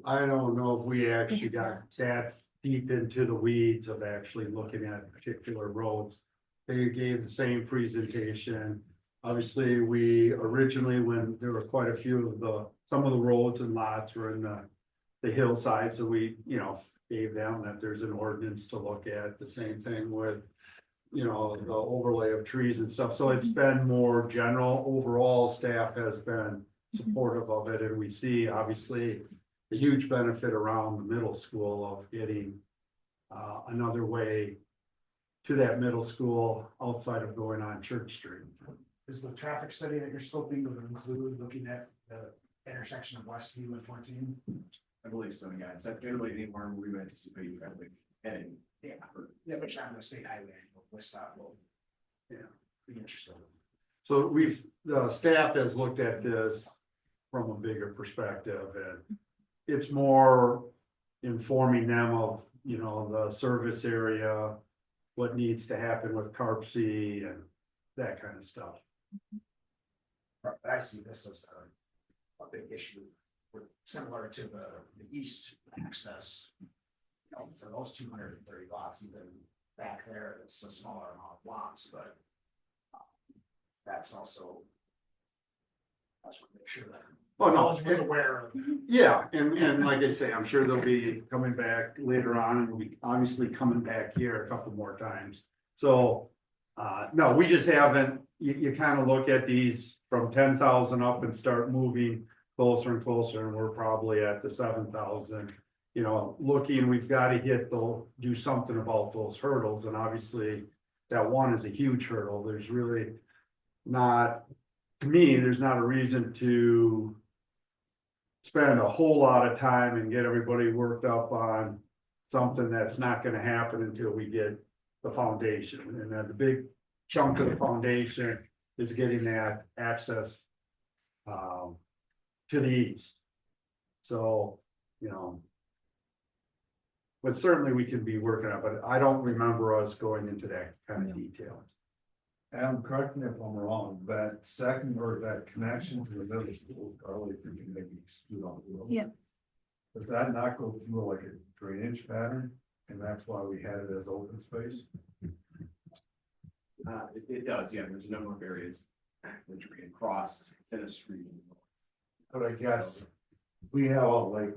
I don't know if we actually got that deep into the weeds of actually looking at particular roads. They gave the same presentation. Obviously, we originally, when there were quite a few of some of the roads and lots were in the hillside, so we, gave them that there's an ordinance to look at. The same thing with, the overlay of trees and stuff. So it's been more general. Overall, staff has been supportive of it, and we see obviously the huge benefit around the middle school of getting another way to that middle school outside of going on Church Street. Is the traffic study that you're scoping to include looking at the intersection of Westview and 14? I believe so, yeah, it's generally anywhere we would anticipate traffic heading. Yeah, which on the state highway, West Stop will. Yeah, be interesting. So the staff has looked at this from a bigger perspective, and it's more informing them of, the service area, what needs to happen with CARPC and that kind of stuff. But I see this as a big issue, similar to the east access. For those 230 lots, even back there, it's a smaller amount of lots, but that's also. I just want to make sure that. Oh, no. College was aware of. Yeah, and like I say, I'm sure they'll be coming back later on, and we'll be obviously coming back here a couple more times. So, no, we just haven't, you kind of look at these from 10,000 up and start moving closer and closer, and we're probably at the 7,000. Looking, we've got to do something about those hurdles, and obviously that one is a huge hurdle. There's really not, to me, there's not a reason to spend a whole lot of time and get everybody worked up on something that's not gonna happen until we get the foundation. And then the big chunk of the foundation is getting that access to the east. So, but certainly we can be working on it, but I don't remember us going into that kind of detail. Adam, correct me if I'm wrong, that second or that connection to the middle school, Carly, if you can maybe scoot on the road. Yeah. Does that not go through like a drainage pattern? And that's why we had it as open space? It does, yeah, there's a number of areas which we can cross Tennis Street. But I guess we have like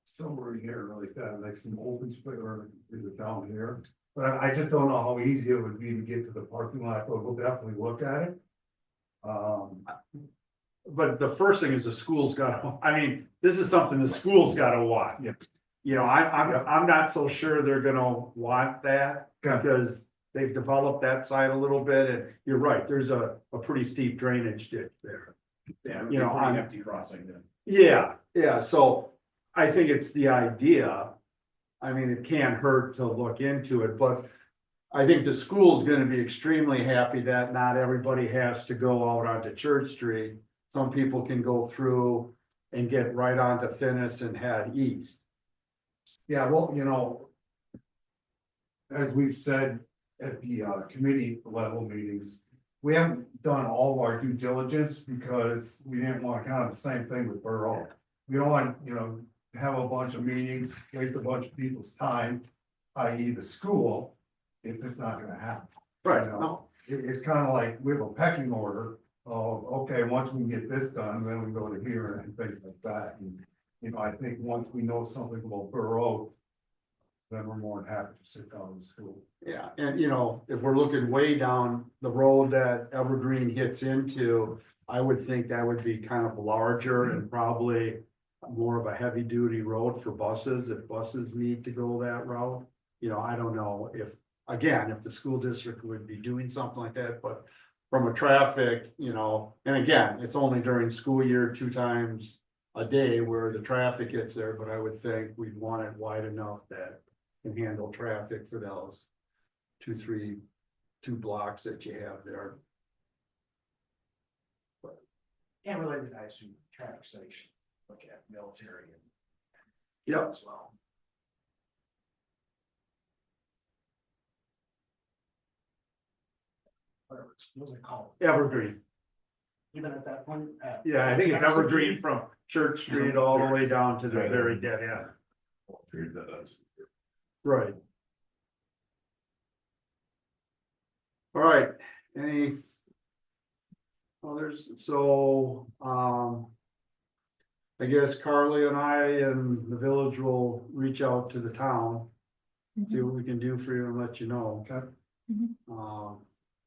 somewhere here like that, like some open space, or is it down here? But I just don't know how easy it would be to get to the parking lot, but we'll definitely look at it. But the first thing is the school's gotta, I mean, this is something the school's gotta want. Yeah. You know, I'm not so sure they're gonna want that, Okay. because they've developed that side a little bit, and you're right, there's a pretty steep drainage ditch there. Yeah, You know, pretty on- empty crossing then. Yeah, so I think it's the idea. I mean, it can't hurt to look into it, but I think the school's gonna be extremely happy that not everybody has to go out onto Church Street. Some people can go through and get right onto Finnis and head east. Yeah, well, you know, as we've said at the committee level meetings, we haven't done all of our due diligence because we didn't want kind of the same thing with Borough. We don't want, you know, have a bunch of meetings, waste a bunch of people's time, i.e. the school, if it's not gonna happen. Right, You know, no, it's kind of like we have a pecking order of, okay, once we get this done, then we go to here and things like that. And, you know, I think once we know something about Borough, then we're more than happy to sit down with the school. yeah, and you know, if we're looking way down the road that Evergreen hits into, I would think that would be kind of larger and probably more of a heavy duty road for buses, if buses need to go that route. You know, I don't know if, again, if the school district would be doing something like that, but from a traffic, you know, and again, it's only during school year 2 times a day where the traffic gets there, but I would think we'd want it wide enough that can handle traffic for those 2 blocks that you have there. Can't relate to that to traffic station, look at military and. Yep. As well. Whatever it's, what was it called? Evergreen, Even at that point. yeah, I think it's Evergreen from Church Street all the way down to the very dead end. Right. All right, any others? So, I guess Carly and I and the village will reach out to the town, see what we can do for you and let you know. Okay.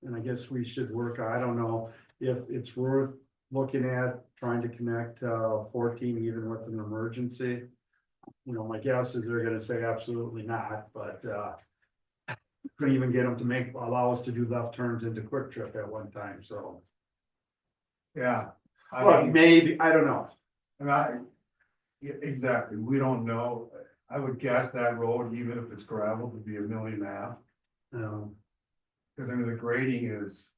And I guess we should work, I don't know if it's worth looking at trying to connect, 14 even with an emergency. You know, my guess is they're gonna say absolutely not, but, couldn't even get them to allow us to do left turns into Quick Trip at one time, so. Yeah. I But mean, maybe, I don't know. yeah, exactly, we don't know. I would guess that road, even if it's gravel, would be $1.5 million. Cause I mean, the grading is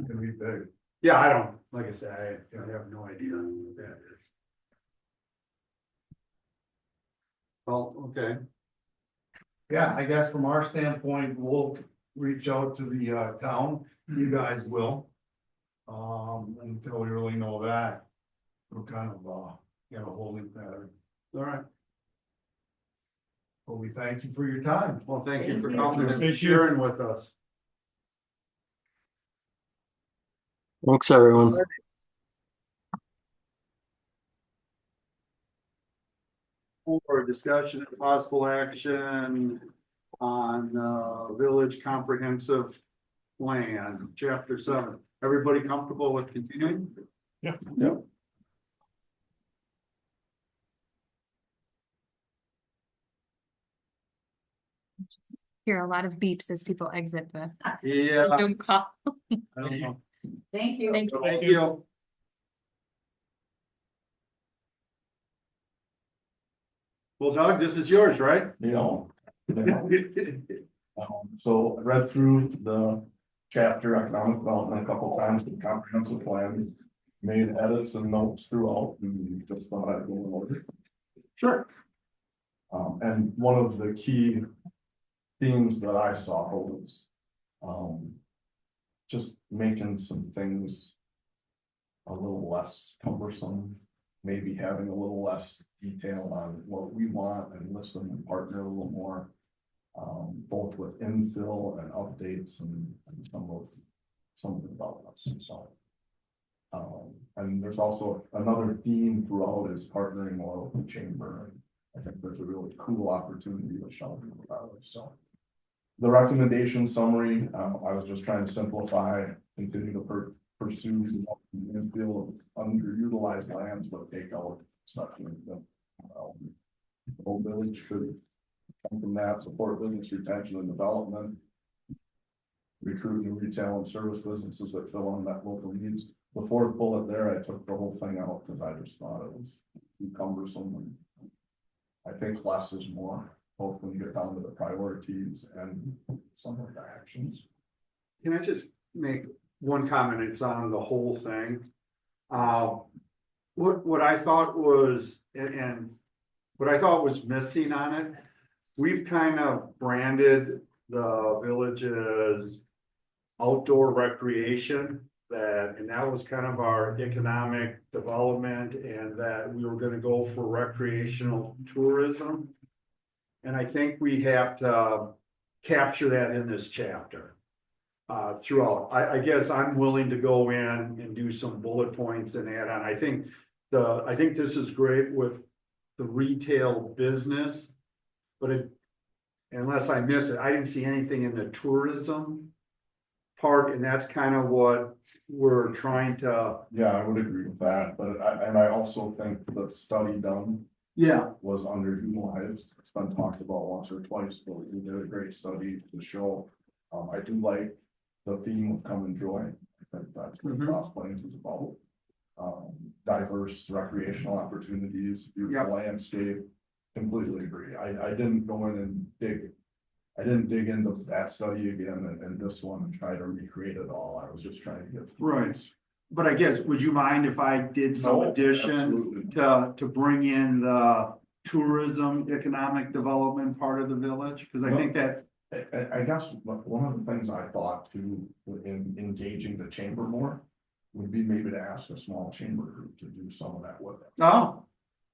gonna be big. Yeah, I don't, like I said, I have no idea what that is. Well, okay, Yeah, I guess from our standpoint, we'll reach out to the town, you guys will. Until we really know that, we're kind of get a holding pattern. all right. But we thank you for your time. Well, thank you for Thank you. coming Thank and you. sharing with us. Thanks, everyone. For discussion and possible action on village comprehensive plan, chapter 7. Everybody comfortable with continuing? Yeah. Yep. Hear a lot of beeps as people exit the Yeah, Zoom call. I don't know. Thank you. Thank you. Thank you. Well, Doug, this is yours, right? You know. So I read through the chapter economic development a couple times, the comprehensive plan, made edits and notes throughout, and just thought I'd go in order. Sure. And one of the key themes that I saw was, just making some things a little less cumbersome, maybe having a little less detail on what we want and listen and partner a little more. Both with infill and updates and some of the developments, and so. And there's also another theme throughout is partnering more with the chamber, and I think there's a really cool opportunity with Shelby Valley, so. The recommendation summary, I was just trying to simplify, continue to pursue the infill of underutilized lands, but take out especially the whole village could come from that, support business retention and development. Recruit new retail and service businesses that fill in that local needs. The fourth bullet there, I took the whole thing out because I just thought it was too cumbersome, and I think less is more, both when you get down to the priorities and some of the actions. Can I just make one comment? It's on the whole thing. What I thought was, and what I thought was missing on it, we've kind of branded the village as outdoor recreation, and that was kind of our economic development, and that we were gonna go for recreational tourism. And I think we have to capture that in this chapter. Throughout, I guess I'm willing to go in and do some bullet points and add on. I think this is great with the retail business. But unless I miss it, I didn't see anything in the tourism part, and that's kind of what we're trying to. Yeah, I would agree with that, but I also think the study done Yeah, was underutilized. It's been talked about once or twice, but we did a great study to show. I do like the theme of come enjoy. I think that's what Cross Plains is about. Diverse recreational opportunities, beautiful landscape. Completely agree. I didn't go in and I didn't dig into that study again and this one and try to recreate it all. I was just trying to get through. right. But I guess, would you mind if I did some No, additions absolutely. to bring in the tourism, economic development part of the village? Because I think that. I guess one of the things I thought too, in engaging the chamber more, would be maybe to ask a small chamber group to do some of that with it. Oh,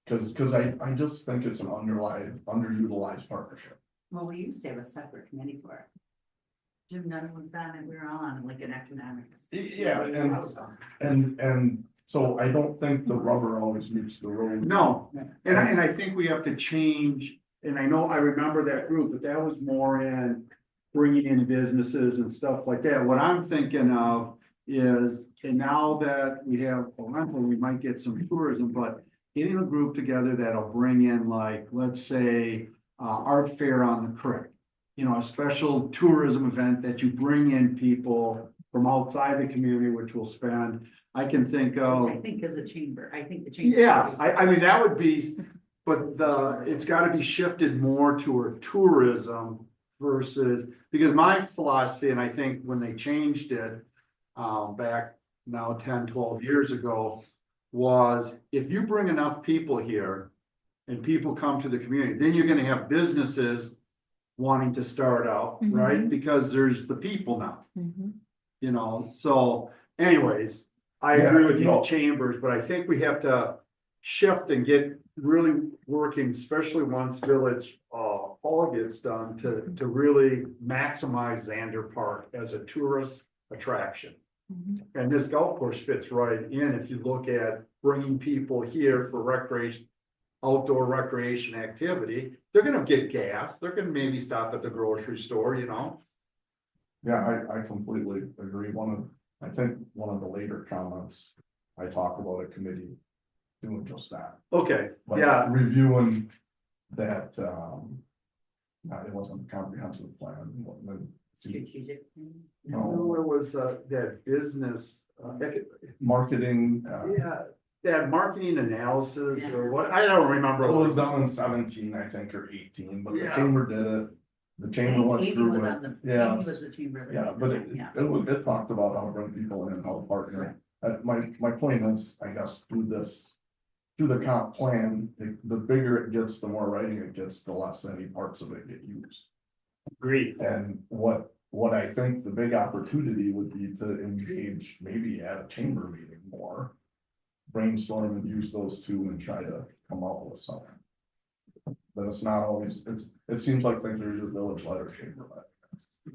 Cause I just think it's an underutilized partnership. Well, we used to have a separate committee for it. Jim Nunn was on it, we were all on it, like an economic. Yeah, and so I don't think the rubber always meets the road. no, and I think we have to change, and I know, I remember that group, but that was more in bringing in businesses and stuff like that. What I'm thinking of is, and now that we have, we might get some tourism, but getting a group together that'll bring in, like, let's say, art fair on the creek. You know, a special tourism event that you bring in people from outside the community, which will spend, I can think of. I think as a chamber, I think the chamber. Yeah, I mean, that would be, but it's gotta be shifted more toward tourism versus, because my philosophy, and I think when they changed it, back now 10, 12 years ago, was if you bring enough people here and people come to the community, then you're gonna have businesses wanting to start out, right? Because there's the people now, you know, so anyways, I agree with you, chambers, but I think we have to shift and get really working, especially once Village Hall gets done, to really maximize Xander Park as a tourist attraction. And this golf course fits right in if you look at bringing people here for recreation, outdoor recreation activity. They're gonna get gas, they're gonna maybe stop at the grocery store, you know? Yeah, I completely agree. I think one of the later comments, I talk about a committee doing just that. Okay, Like yeah, reviewing that, it wasn't a comprehensive plan. Strategic. no, it was that business, Marketing, yeah, that marketing analysis or what, I don't remember. it was done in 17, I think, or 18, but the Yeah. chamber did it. The chamber went Amy through was it. on the, Yeah, Amy was the chamber. yeah, but it talked about how to bring people in and how to partner. My point is, I guess, through the comp plan, the bigger it gets, the more writing it gets, the less any parts of it get used. Agreed. And what what I think the big opportunity would be to engage, maybe at a chamber meeting more. Brainstorm and use those two and try to come up with something. But it's not always, it seems like things are your village letter chamber, but I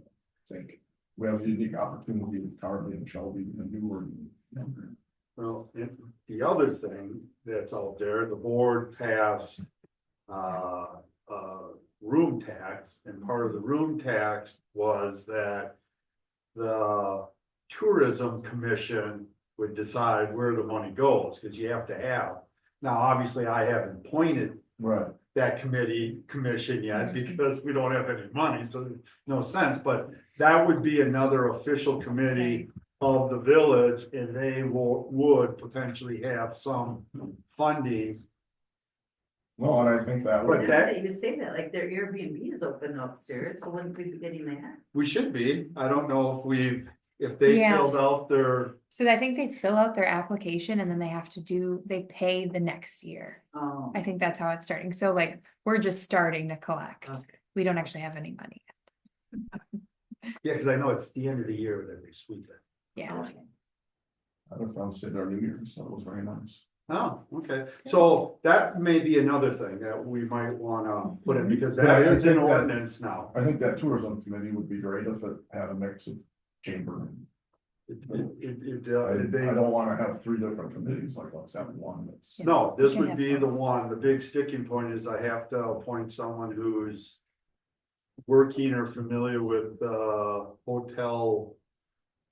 think we have a unique opportunity with Carly and Shelby and Newer and younger. Well, and the other thing that's out there, the board passed room tax, and part of the room tax was that the tourism commission would decide where the money goes, because you have to have. Now, obviously, I haven't appointed Right. that commission yet, because we don't have any money, so there's no sense, but that would be another official committee of the village, and they would potentially have some funding. No, and I think that But would, Now that you say that, like their Airbnb is open upstairs, so wouldn't we be getting that? We should be, I don't know if they Yeah. filled out their, So I think they fill out their application and then they pay the next year. Oh. I think that's how it's starting. So like, we're just starting to collect. Okay. We don't actually have any money. yeah, because I know it's the end of the year that they sweep it. Yeah. Okay. other friends did their New Year's, so it was very nice. Oh, okay, so that may be another thing that we might wanna put in, because But that I is in think that- ordinance now. I think that tourism committee would be great if it had a mix of chamber. I don't wanna have three different committees, like let's have one that's. No, this We can would have be the both. one, the big sticking point is I have to appoint someone who's working or familiar with the hotel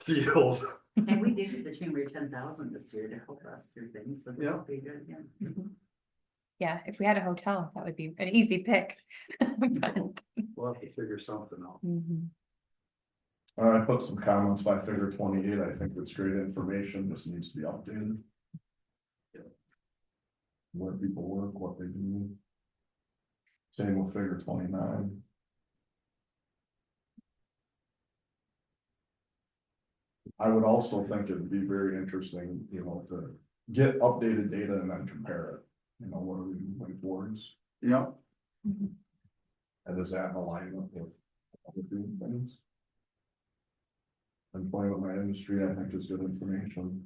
field. And we did the chamber 10,000 this year to help us through things, so this Yeah. would be good, yeah. Yeah, if we had a hotel, that would be an easy pick. But, We'll have to figure something out. mhm. I put some comments by figure 28, I think it's great information, just needs to be updated. Where people work, what they do. Same with figure 29. I would also think it'd be very interesting, to get updated data and then compare it. What are we moving towards? Yep. Mhm. And is that in alignment with other doing things? Employment by industry, I think is good information.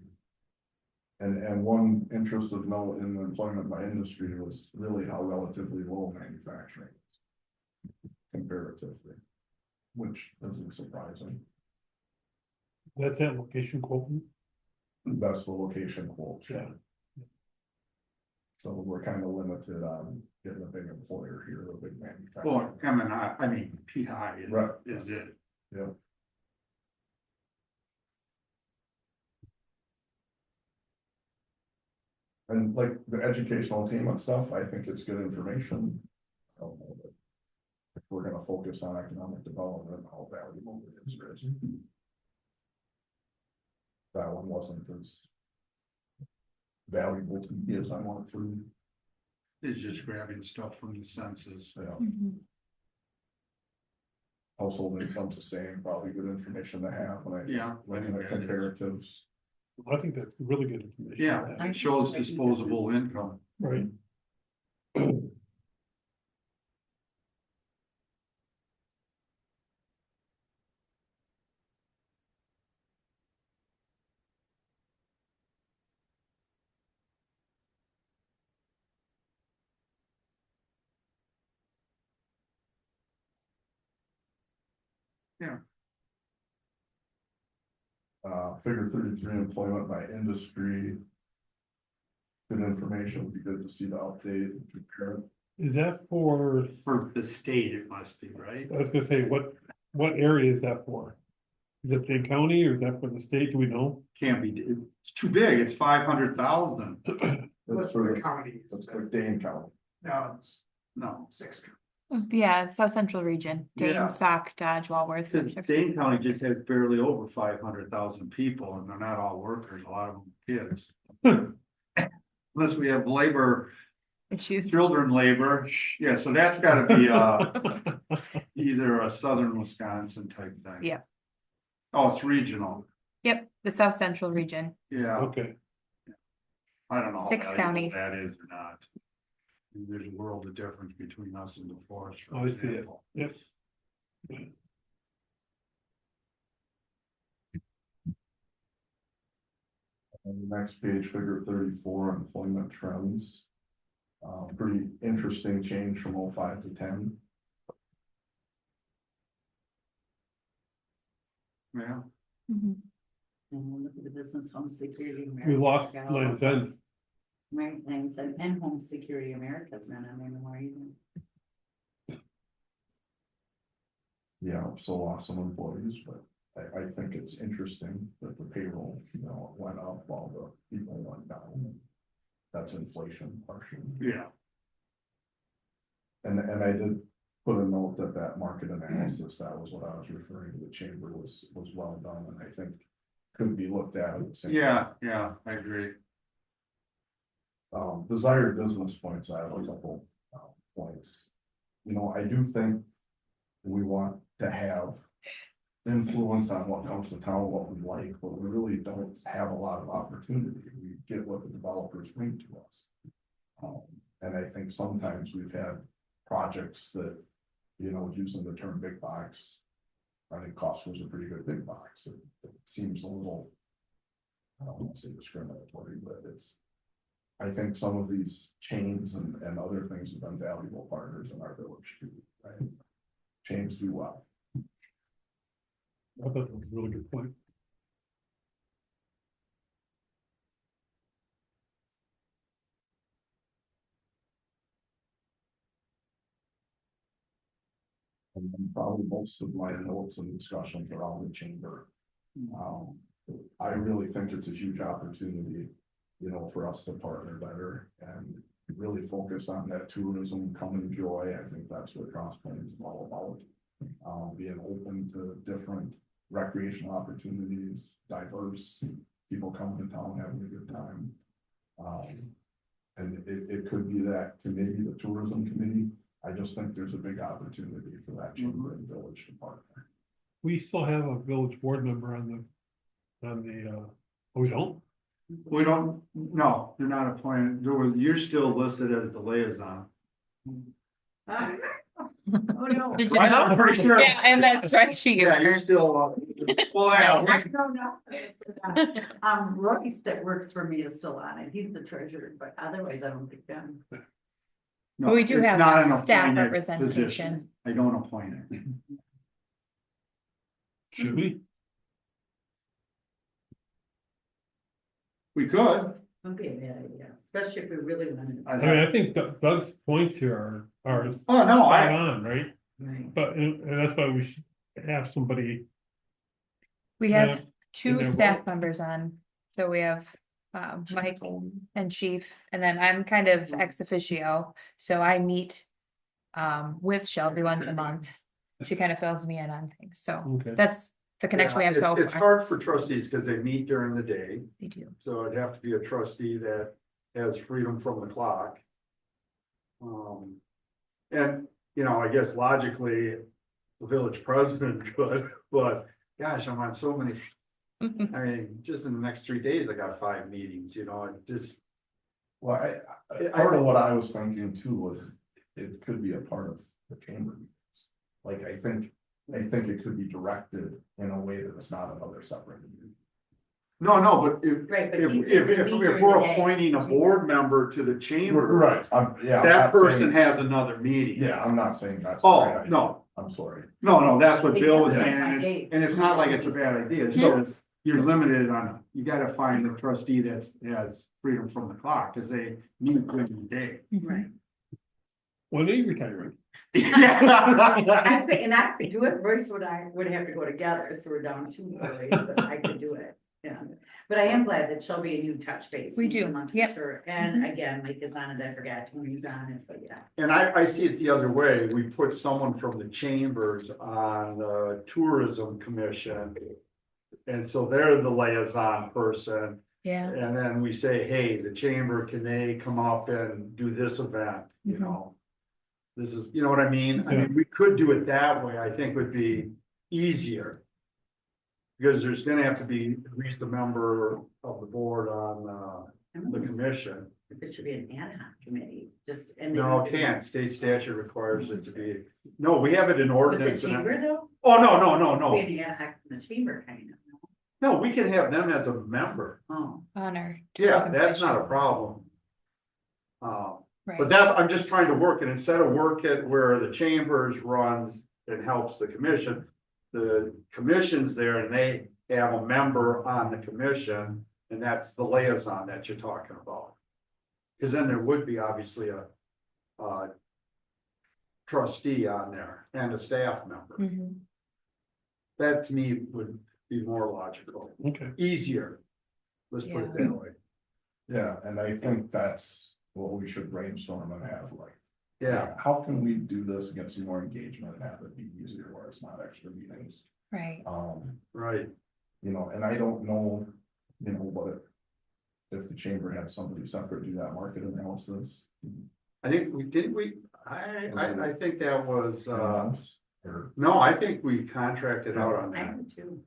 And one interest of note in the employment by industry was really how relatively low manufacturing is comparatively, which isn't surprising. That's that location quote. That's the location quote. Yeah. So we're kind of limited on getting a big employer here, a big manufacturer. Well, I mean, PI Right. is it. Yeah. And like the educational attainment stuff, I think it's good information. I don't know, but if we're gonna focus on economic development, how valuable it is, Reggie. That one wasn't as valuable to me as I went through. It's just grabbing stuff from the census. Yeah, Mhm. household income's the same, probably good information to have when I. Yeah. Looking at comparatives. I think that's really good information. Yeah, it shows disposable income. Right. Figure 33, employment by industry. Good information, would be good to see the update and compare it. Is that for, For the state, it must be, right? I was gonna say, what area is that for? Is it Dane County or is that for the state? Do we know? Can't be, it's too big, it's 500,000. That's for that's for Dane County. No, it's No, 6. Yeah, South Central Region, Yeah. Dane, Sauk, Dodge, Walworth. because Dane County just has barely over 500,000 people, and they're not all workers, a lot of them kids. Unless we have labor, Issues. children labor, yeah, so that's gotta be, either a southern Wisconsin type thing. Yeah. Oh, it's regional, Yep, the South Central Region. yeah, Okay, I don't know. how 6 valuable counties. That is or not. There's a world of difference between us and the forest. for Oh, I see it. example. Yep. On the next page, figure 34, employment trends. Pretty interesting change from 05 to 10. Yeah. Mhm. And look at the business home security. We lost line 10. Right, and home security America's not on there anymore either. Yeah, so lost some employees, but I think it's interesting that the payroll, went up while the people went down. That's inflation partially. Yeah. And I did put a note that market analysis, that was what I was referring to, the chamber was well done, and I think could be looked at the same. Yeah, I agree. Desired business points, I have a couple points. I do think we want to have influence on what comes to town, what we like, but we really don't have a lot of opportunity. We get what the developers bring to us. And I think sometimes we've had projects that, using the term big box, I think Costco's a pretty good big box. It seems a little, I don't want to say discriminatory, but I think some of these chains and other things have been valuable partners in our village too, right? Chains do well. I thought that was a really good point. And then probably most of my notes and discussions around the chamber. I really think it's a huge opportunity, for us to partner better and really focus on that tourism, common joy. I think that's what Cross Plains is all about. Being open to different recreational opportunities, diverse people coming to town, having a good time. And it could be that committee, the tourism committee. I just think there's a big opportunity for that chamber and village to partner. We still have a village board member on the, we don't? We don't, no, you're not appointed, you're still listed as the liaison. Oh, no. Did you I know? know, I'm pretty sure. Yeah, and that spreadsheet. Yeah, you're still, well, I yeah, don't know. Royce that works for me is still on it. He's the treasurer, but otherwise I don't think them. no, We do it's have not an staff appointed representation. position. I don't appoint it. Should we? We could. Would be a bad idea, especially if we really wanted. I mean, I think Doug's points here are Oh, no, spot on, right? Right. But, and that's why we should have somebody, We Yeah, have two their staff vote. members on, so we have Mike and Chief, and then I'm kind of ex officio, so I meet with Shelby once a month. She kind of fills me in on things, so okay. that's the connection we have so It's far. hard for trustees because they meet during the day, They do. so it'd have to be a trustee that has freedom from the clock. And, I guess logically, the village president could, but gosh, I'm on so many, I mean, just in the next 3 days, I got 5 meetings, it just. Well, part of what I was thinking too was it could be a part of the chamber meetings. Like, I think it could be directed in a way that it's not another separate meeting. No, but if, Right, but if, these if, are if meet we're during the day. appointing a board member to the chamber. Yeah. I'm That not person saying- has another meeting. Yeah, I'm not saying that's. a Oh, great idea. no. I'm sorry. No, that's what Bill was Because saying, my and date. it's not like it's a bad idea, so it's, you're limited on, you gotta find a trustee that has freedom from the clock, cause they meet during the day. Right. When are you retiring? And I could do it, Royce would have to go together, so we're down 2 employees, but I could do it, yeah. But I am glad that Shelby and you touch base. We once a do, month for yep. Sure, and again, Mike is on it, I forgot Tony's on it, but yeah. And I see it the other way, we put someone from the chambers on the tourism commission. And so they're the liaison person, Yeah, and then we say, hey, the chamber, can they come up and do this event, you know? This is, you know what I mean? I mean, we could do it that way, I think would be easier. Because there's gonna have to be at least a member of the board on the commission. If it should be an ad hoc committee, just. And No, it can't, state statute requires it to be, no, we have it in With the ordinance. chamber though? Oh, no. We have the ad hoc in the chamber kind of. No, we can have them as a member. Oh, on our. Yeah, tourism that's not a commission. problem. But Right, that's, I'm just trying to work it, instead of work it where the chambers runs and helps the commission. The commission's there and they have a member on the commission, and that's the liaison that you're talking about. Cause then there would be obviously a trustee on there and a staff member. Mhm. That to me would be more logical, Okay. easier. Let's put it that way. Yeah, and I think that's what we should brainstorm and have like. Yeah, How can we do this, get some more engagement and have it be easier where it's not extra meetings? right, right. You know, and I don't know, you know, what if the chamber had somebody separate do that market analysis. I think we did, I think that was, Or, no, I think we contracted out on I that. do too.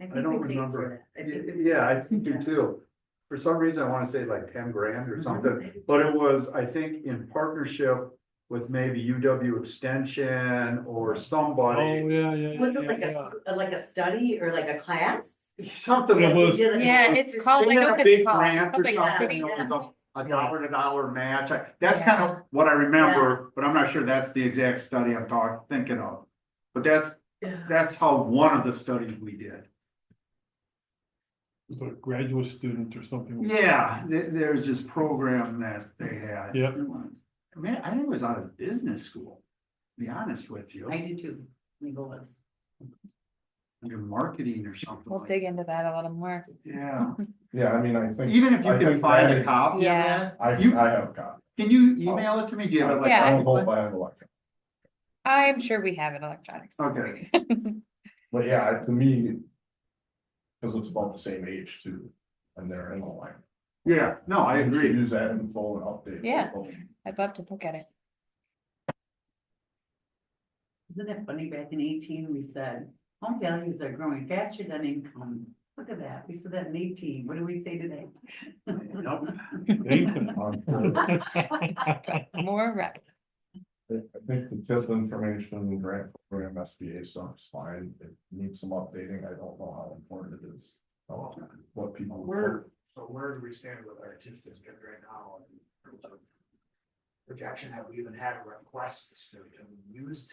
I I think don't we paid for remember. that. I think we- Yeah, I do too. For some reason, I wanna say like 10 grand or something, but it was, I think, in partnership with maybe UW Extension or Oh, somebody. yeah. Was it yeah. like a study or like a class? Something It that was- yeah, it's called, I They know had a what big it's called. grant or Something something, city you know, something. a dollar to dollar match. That's Yeah. kind of what I remember, but I'm not sure that's the exact study I'm thinking of. But that's how one of the studies we did. It was a graduate student or something. Yeah, there's this program that they had. Yep. Man, I think it was out of business school, to be honest with you. I do too. Legal was. Under marketing or something We'll like dig into that a little more. Yeah, yeah, I mean, I think. even if you I can think find a that- copy of Yeah. that, I you, have a copy. can you email it to me? Do you have it Yeah. I don't know electronically? if I have electronic. I'm sure we have it electronics. Okay, But yeah, to me. Cause it's about the same age too, and they're in the line. yeah, no, I We should agree. Use that info and update. Yeah. info. I'd love to look at it. Isn't it funny, back in 18, we said, home values are growing faster than income. Look at that, we said that in 18, what do we say today? Nope. More rep. I think the TIF information and grant program SBA stuff's fine, it needs some updating, I don't know how important it is. What people. So where do we stand with our TIF district right now? In terms of projection, have we even had a request to used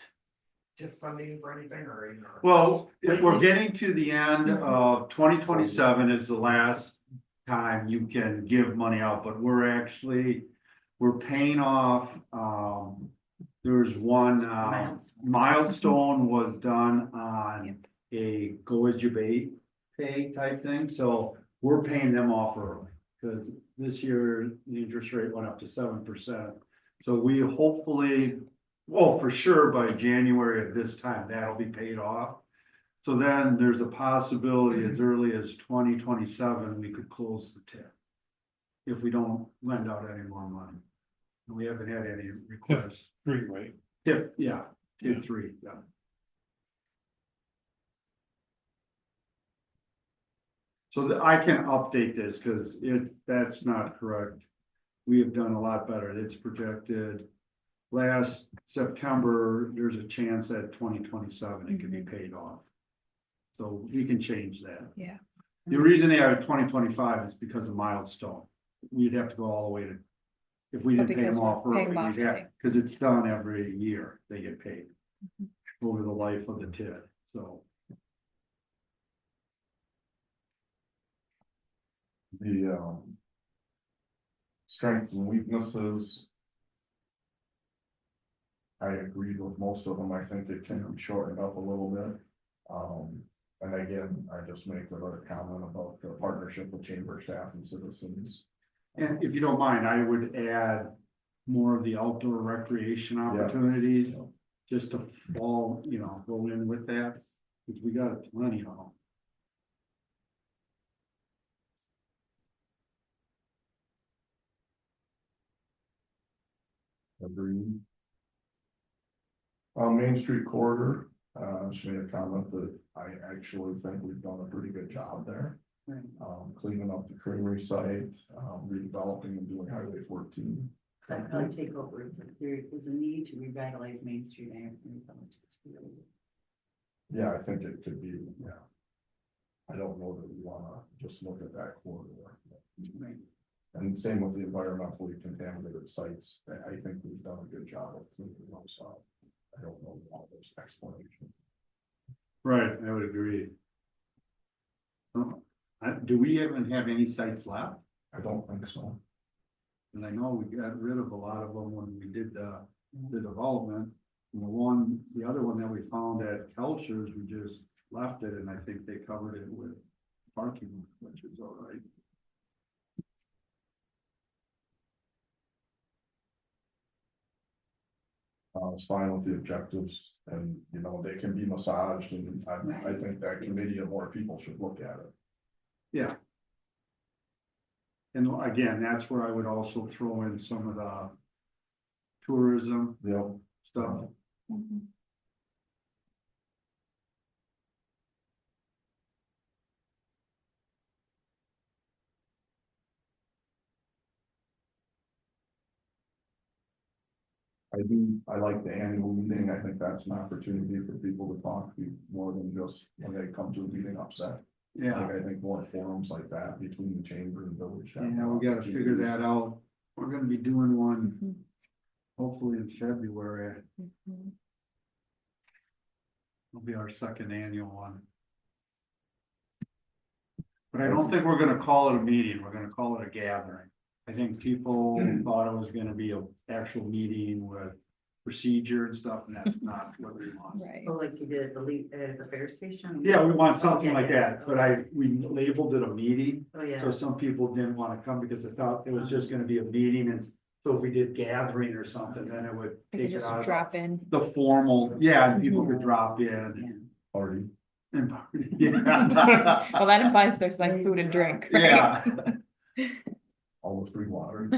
TIF funding for anything or? Well, if we're getting to the end of 2027 is the last time you can give money out, but we're paying off, there's one, milestone was done on a go as you pay type thing, so we're paying them off early. Cause this year, the interest rate went up to 7%, so we hopefully, well, for sure by January of this time, that'll be paid off. So then there's a possibility as early as 2027, we could close the TIF. If we don't lend out any more money. And we haven't had any requests. 3, right? TIF, yeah, TIF 3, yeah. So I can update this because that's not correct. We have done a lot better. It's projected. Last September, there's a chance that 2027 it can be paid off. So we can change that. Yeah. The reason they are 2025 is because of milestone. We'd have to go all the way to. If we didn't pay because them we're off paying early, them off early. because it's done every year, they get paid. Over the life of the TID, so. The, strengths and weaknesses. I agreed with most of them, I think it can be shortened up a little bit. And again, I just make another comment about the partnership with chamber staff and citizens. And if you don't mind, I would add more of the outdoor recreation opportunities. Just to fall, go in with that, because we got plenty of them. Agreed. Main Street corridor, she made a comment that I actually think we've done a pretty good job there. Right. Cleaning up the creamery site, redeveloping and doing Highway 14. So I'd probably take over, if there is a need to revitalize Main Street, I have to. Yeah, I think it could be, yeah. I don't know that we wanna just look at that corridor. And same with the environmentally contaminated sites, I think we've done a good job of cleaning those up. I don't know all those explanations. Right, I would agree. Do we even have any sites left? I don't think so. And I know we got rid of a lot of them when we did the development. And the other one that we found at Kelcher's, we just left it, and I think they covered it with parking, which is all right. It's fine with the objectives and, you know, they can be massaged and I think that committee and more people should look at it. Yeah. And again, that's where I would also throw in some of the tourism You know, stuff. I like the annual meeting. I think that's an opportunity for people to talk more than just when they come to a meeting upset. Yeah, Like, I think more forums like that between the chamber and village. have yeah, more we gotta figure opportunities. that out. We're gonna be doing one hopefully in February. It'll be our second annual one. But I don't think we're gonna call it a meeting, we're gonna call it a gathering. I think people thought it was gonna be an actual meeting with procedure and stuff, and that's not what we want. Right. Oh, like you did at the fire station? Yeah, we want something like Okay. that, but we labeled it a meeting, Oh, yeah. so some people didn't wanna come because they thought it was just gonna be a meeting, and so if we did gathering or something, then it would They take could it just out of drop in. the formal, yeah, and people could drop in Yeah. Party. and, yeah. Well, that implies there's like food and drink. right? Yeah. Almost free water.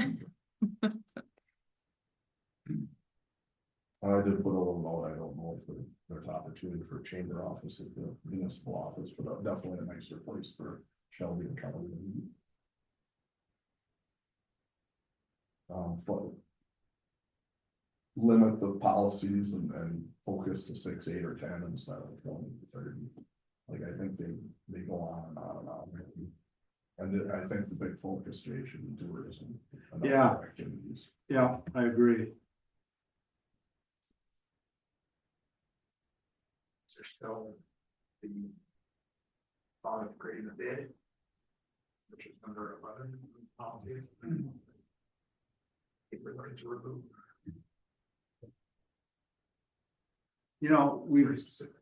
I did put a little note, I don't know if there's opportunity for a chamber office at the municipal office, but definitely a nicer place for Shelby and Kelly. But limit the policies and focus to 6, 8, or 10 instead of 20, 30. Like, I think they go on and on and on. Really. And I think the big focus, Jay, should be tourism and other Yeah. activities. Yeah, I agree. There's still the thought of creating a bid, which is under 11 policy. If we're going to remove. You know, Very specific.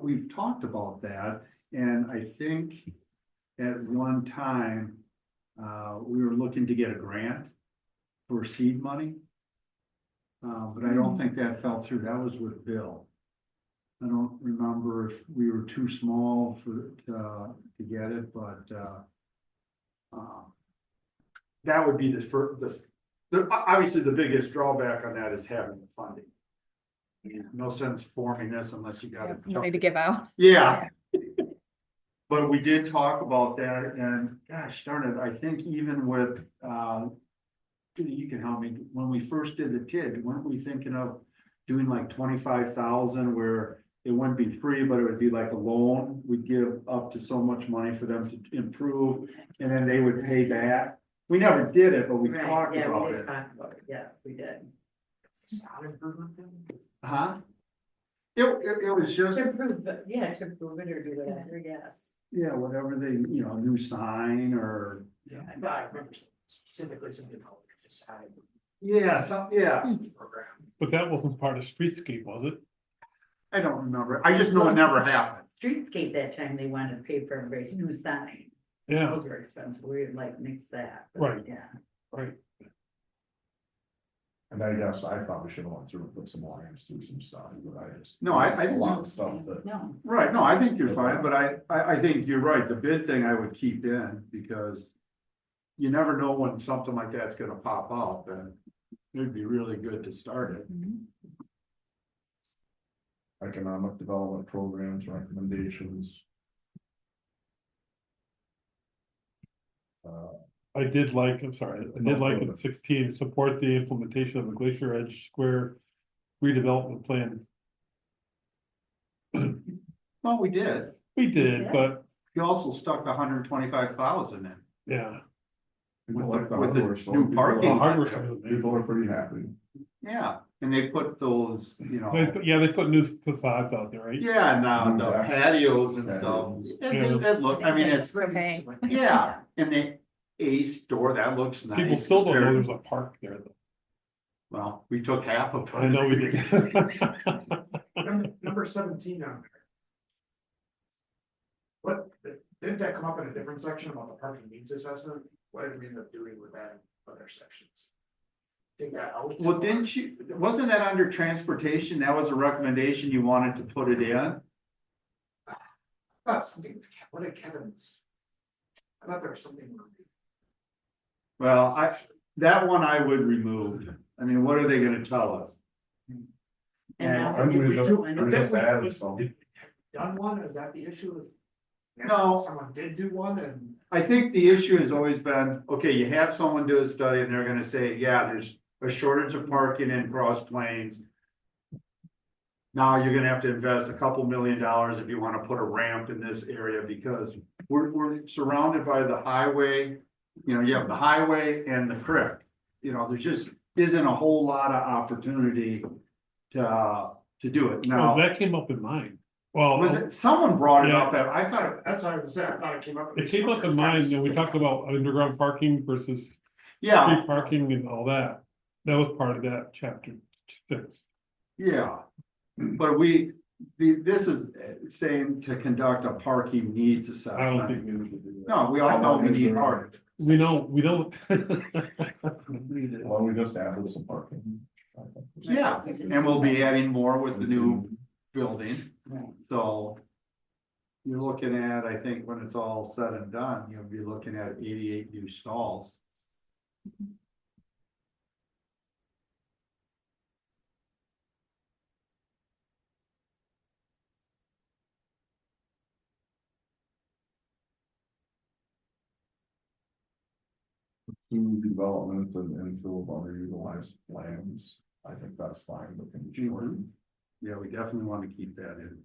we've talked about that, and I think at one time, we were looking to get a grant for seed money. But I don't think that fell through. That was with Bill. I don't remember if we were too small to get it, but, that would be obviously the biggest drawback on that is having the funding. No sense forming this unless you got it. Money to give out. Yeah. But we did talk about that, and gosh darn it, I think even with, you can help me, when we first did the TID, weren't we thinking of doing like 25,000 where it wouldn't be free, but it would be like a loan? We'd give up to so much money for them to improve, and then they would pay back. We never did it, but we Right, talked yeah, about we did it. talk about it, yes, we did. Solid improvement. Huh? It was just, To improve, yeah, to improve it or do whatever, yes. yeah, whatever they, new sign or, Yeah, I thought I remember specifically something called facade yeah, program. But that wasn't part of streetscape, was it? I don't remember. I just know it never happened. Streetscape that time, they wanted to pay for everybody's new sign. Yeah, Those were expensive, we would like mix that. but Right. Yeah. right. And I guess I probably should have went through and put some lines through some stuff, but I just. No, I- there's a lot of stuff that. No, Right, no, I think you're fine, but I think you're right. The bid thing I would keep in because you never know when something like that's gonna pop up, and it'd be really good to start it. Economic development programs, recommendations. I did like at 16, support the implementation of the Glacier Edge Square redevelopment plan. Well, we did. We did, Yeah. but You also stuck 125,000 in. yeah. People With like the- the with the hardware store. new People parking are- lot. Hardware store is People are pretty happy. Yeah, and they put those, They put new facades out there, right? yeah, now the Yeah. patios and stuff. Patios. It look, I mean, it's, Okay. yeah, and the Ace store, that looks nice. People still don't know compared- there's a park there though. Well, we took half of it. I know we did. Number 17 on there. What, didn't that come up in a different section about the parking needs assessment? What did we end up doing with that in other sections? Take that out? Well, didn't you, wasn't that under transportation? That was a recommendation you wanted to put it in? Something, what did Kevin's? I thought there was something. Well, that one I would remove. I mean, what are they gonna tell us? And now I'm did we just- do- I'm just adding some. Done one, is that the issue? No. Someone did do one and. I think the issue has always been, okay, you have someone do a study and they're gonna say, yeah, there's a shortage of parking in Cross Plains. Now you're gonna have to invest a couple $1 million if you wanna put a ramp in this area because we're surrounded by the highway. You have the highway and the creek. There just isn't a whole lot of opportunity to do it. Well, Now, that came up in mine. Well, was it, someone brought it Yeah. up, I thought, That's what I was saying, I thought it came up. it came up in mine, and we talked about underground parking versus yeah, street parking and all that. That was part of that chapter 6. yeah. But this is saying to conduct a parking needs I don't think assessment. we need to do that. No, we all know we need parking. We don't. Well, we just added some parking. Yeah, and we'll be adding more with the new building, Right. so. You're looking at, I think, when it's all said and done, you'll be looking at 88 new stalls. New development and infill of underutilized lands, I think that's fine, but can be shortened. Yeah, we definitely want to keep that in.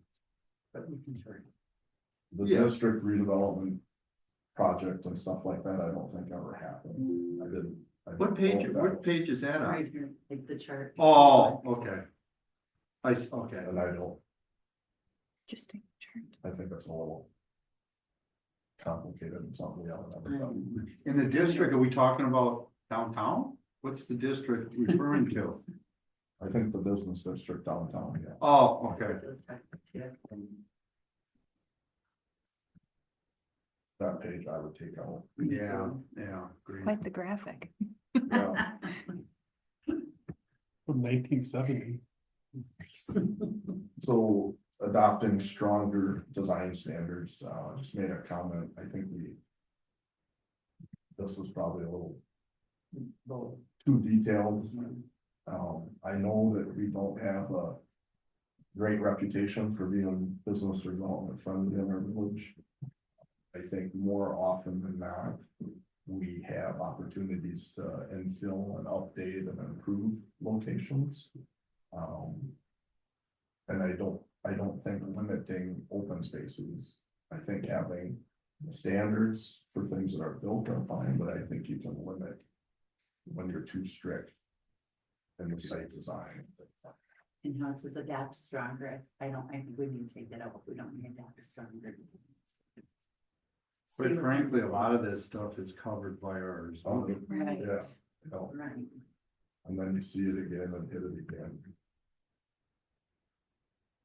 The Yeah. district redevelopment project and stuff like that, I don't think ever happened. I didn't. What page is that on? Right here, like the chart. Oh, okay. Okay. And I don't, Interesting. I think that's a little complicated and something we haven't ever done. In the district, are we talking about downtown? What's the district referring to? I think the business district downtown, yeah. Oh, okay. That page I would take out. Yeah, yeah. agreed. Quite the graphic. Yeah. From 1970. So adopting stronger design standards, just made a comment, I think this is probably a little too detailed. I know that we don't have a great reputation for being business development friendly in our village. I think more often than not, we have opportunities to infill and update and improve locations. And I don't think limiting open spaces, I think having standards for things that are built are fine, but I think you can limit when you're too strict in the site design. And how it says adapt stronger, I think we need to take that out, we don't need adapt stronger. Quite frankly, a lot of this stuff is covered by ours. Right. Yeah, you know, Right. and then you see it again and hit it again.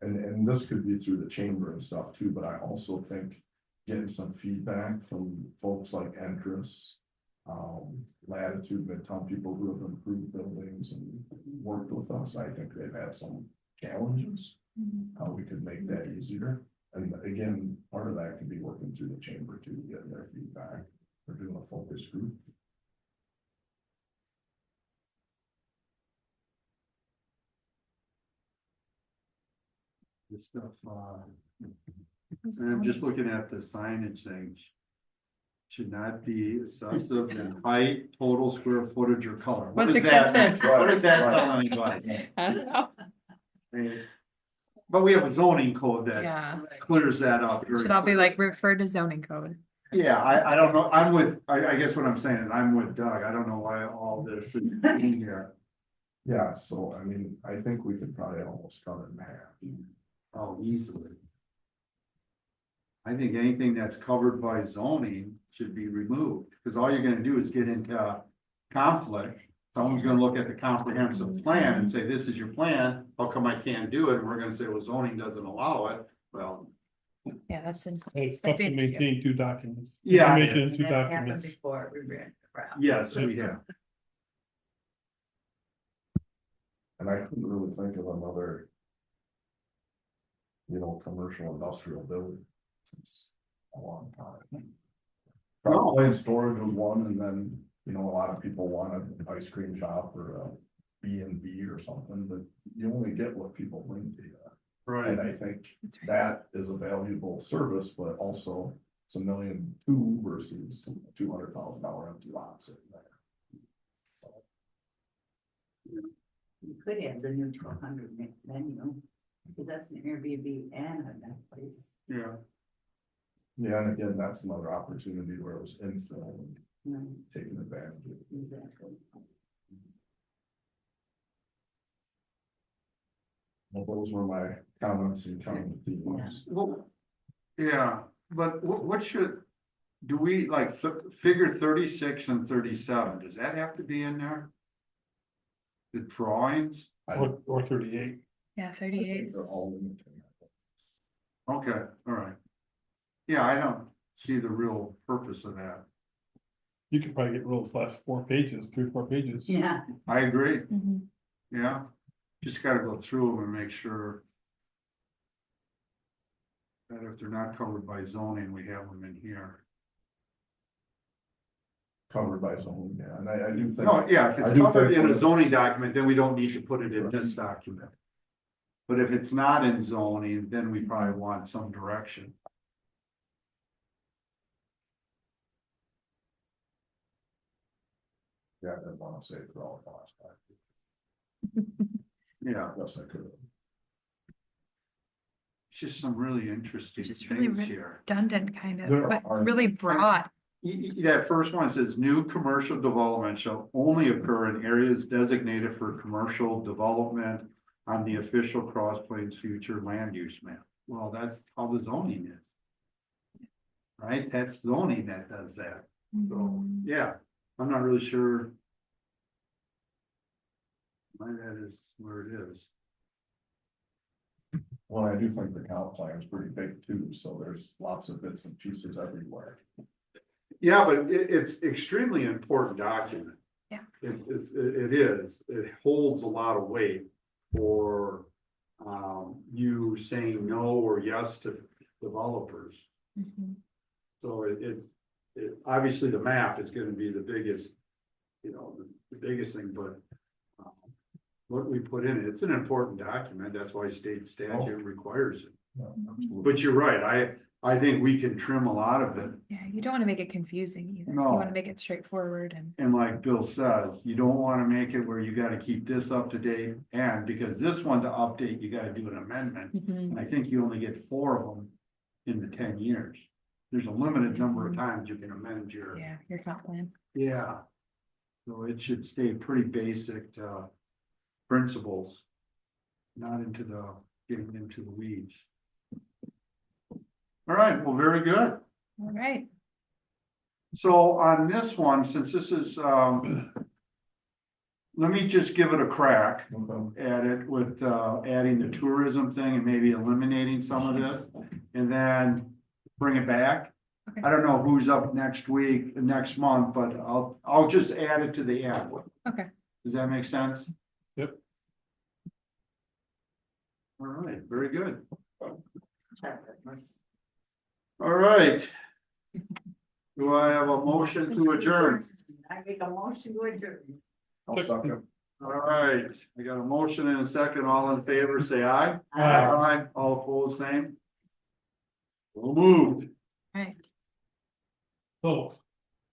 And this could be through the chamber and stuff too, but I also think getting some feedback from folks like Entrus, Latitude, Midtown, people who have improved buildings and worked with us, I think they've had some challenges. How we could make that easier, and again, part of that could be working through the chamber too, getting their feedback, or doing a focus group. This stuff, and I'm just looking at the signage thing. Should not be excessive in height, total square footage or color. What What's does that mean? excessive? What does that tell anybody? I don't know. But we have a zoning code that Yeah, clears that up. very should all be clearly. like refer to zoning code. Yeah, I don't know, I guess what I'm saying is I'm with Doug, I don't know why all this is in here. Yeah, so I mean, I think we could probably almost cut it in half. Oh, easily. I think anything that's covered by zoning should be removed, because all you're gonna do is get into conflict. Someone's gonna look at the comprehensive plan and say, this is your plan, how come I can't do it? And we're gonna say, well, zoning doesn't allow it, well. Yeah, that's in. It's tough to maintain two documents. Yeah. Information in two That's happened documents. before, we ran across. Yes, we have. And I couldn't really think of another. Commercial industrial building since a long time. Probably in storage was one, and then, a lot of people wanted an ice cream shop or a B&B or something, but you only get what people bring to you. And I think That's right. that is a valuable service, but also it's $1.2 million versus $200,000 empty lot sitting there. You could have the new 1200 menu, because that's an Airbnb and a nice place. Yeah. Yeah, and again, that's another opportunity where it was infill and Right, taking advantage of it. exactly. Well, those were my comments and common themes. Well, yeah, but what should, do we like figure 36 and 37, does that have to be in there? The drawings? Or 38. Yeah, I 38. think they're all limited. Okay, all right. Yeah, I don't see the real purpose of that. You could probably get rid of those last 4 pages, 3 or 4 pages. Yeah, I agree, Mhm. yeah, just gotta go through them and make sure. That if they're not covered by zoning, we have them in here. Covered by zoning, yeah, and I do think. No, yeah, if I it's do covered think in a that- zoning document, then we don't need to put it in this document. But if it's not in zoning, then we probably want some direction. Yeah, I didn't wanna say it for all the last time. Yeah, Yes, I could. it's just some really interesting It's just really things here. redundant kind There of, but are- really broad. That first one says, new commercial development shall only occur in areas designated for commercial development on the official Cross Plains future land use map. Well, that's how the zoning is. Right, that's zoning that does that. So, Mhm. yeah, I'm not really sure. Why that is where it is. Well, I do think the comp plan is pretty big too, so there's lots of bits and pieces everywhere. Yeah, but it's extremely important document. Yeah. It is, it holds a lot of weight for, you saying no or yes to developers. Mhm. So obviously the map is gonna be the biggest, the biggest thing, but. What we put in it's an important document, that's why state statute requires it. Yeah, absolutely. But you're right, I think we can trim a lot of it. Yeah, you don't want to make it confusing either. You No. want to make it straightforward and. And like Bill says, you don't wanna make it where you gotta keep this up to date, and because this one to update, you gotta do an amendment. Mhm. And I think you only get 4 of them in the 10 years. There's a limited number of times you can amend your, Yeah, your comp plan. yeah. So it should stay pretty basic, principles. Not getting into the weeds. All right, well, very good. All right. So on this one, since this is, let me just give it a crack Okay. at it with, adding the tourism thing and maybe eliminating some of this. And then bring it back. Okay. I don't know who's up next week, next month, but I'll just add it to the end. Okay. Does that make sense? Yep. All right, very good. All right. Do I have a motion to adjourn? I make a motion to adjourn. I'll second. All right, I got a motion and a second. All in favor, say aye. Aye. All opposed, same. So moved. All right. So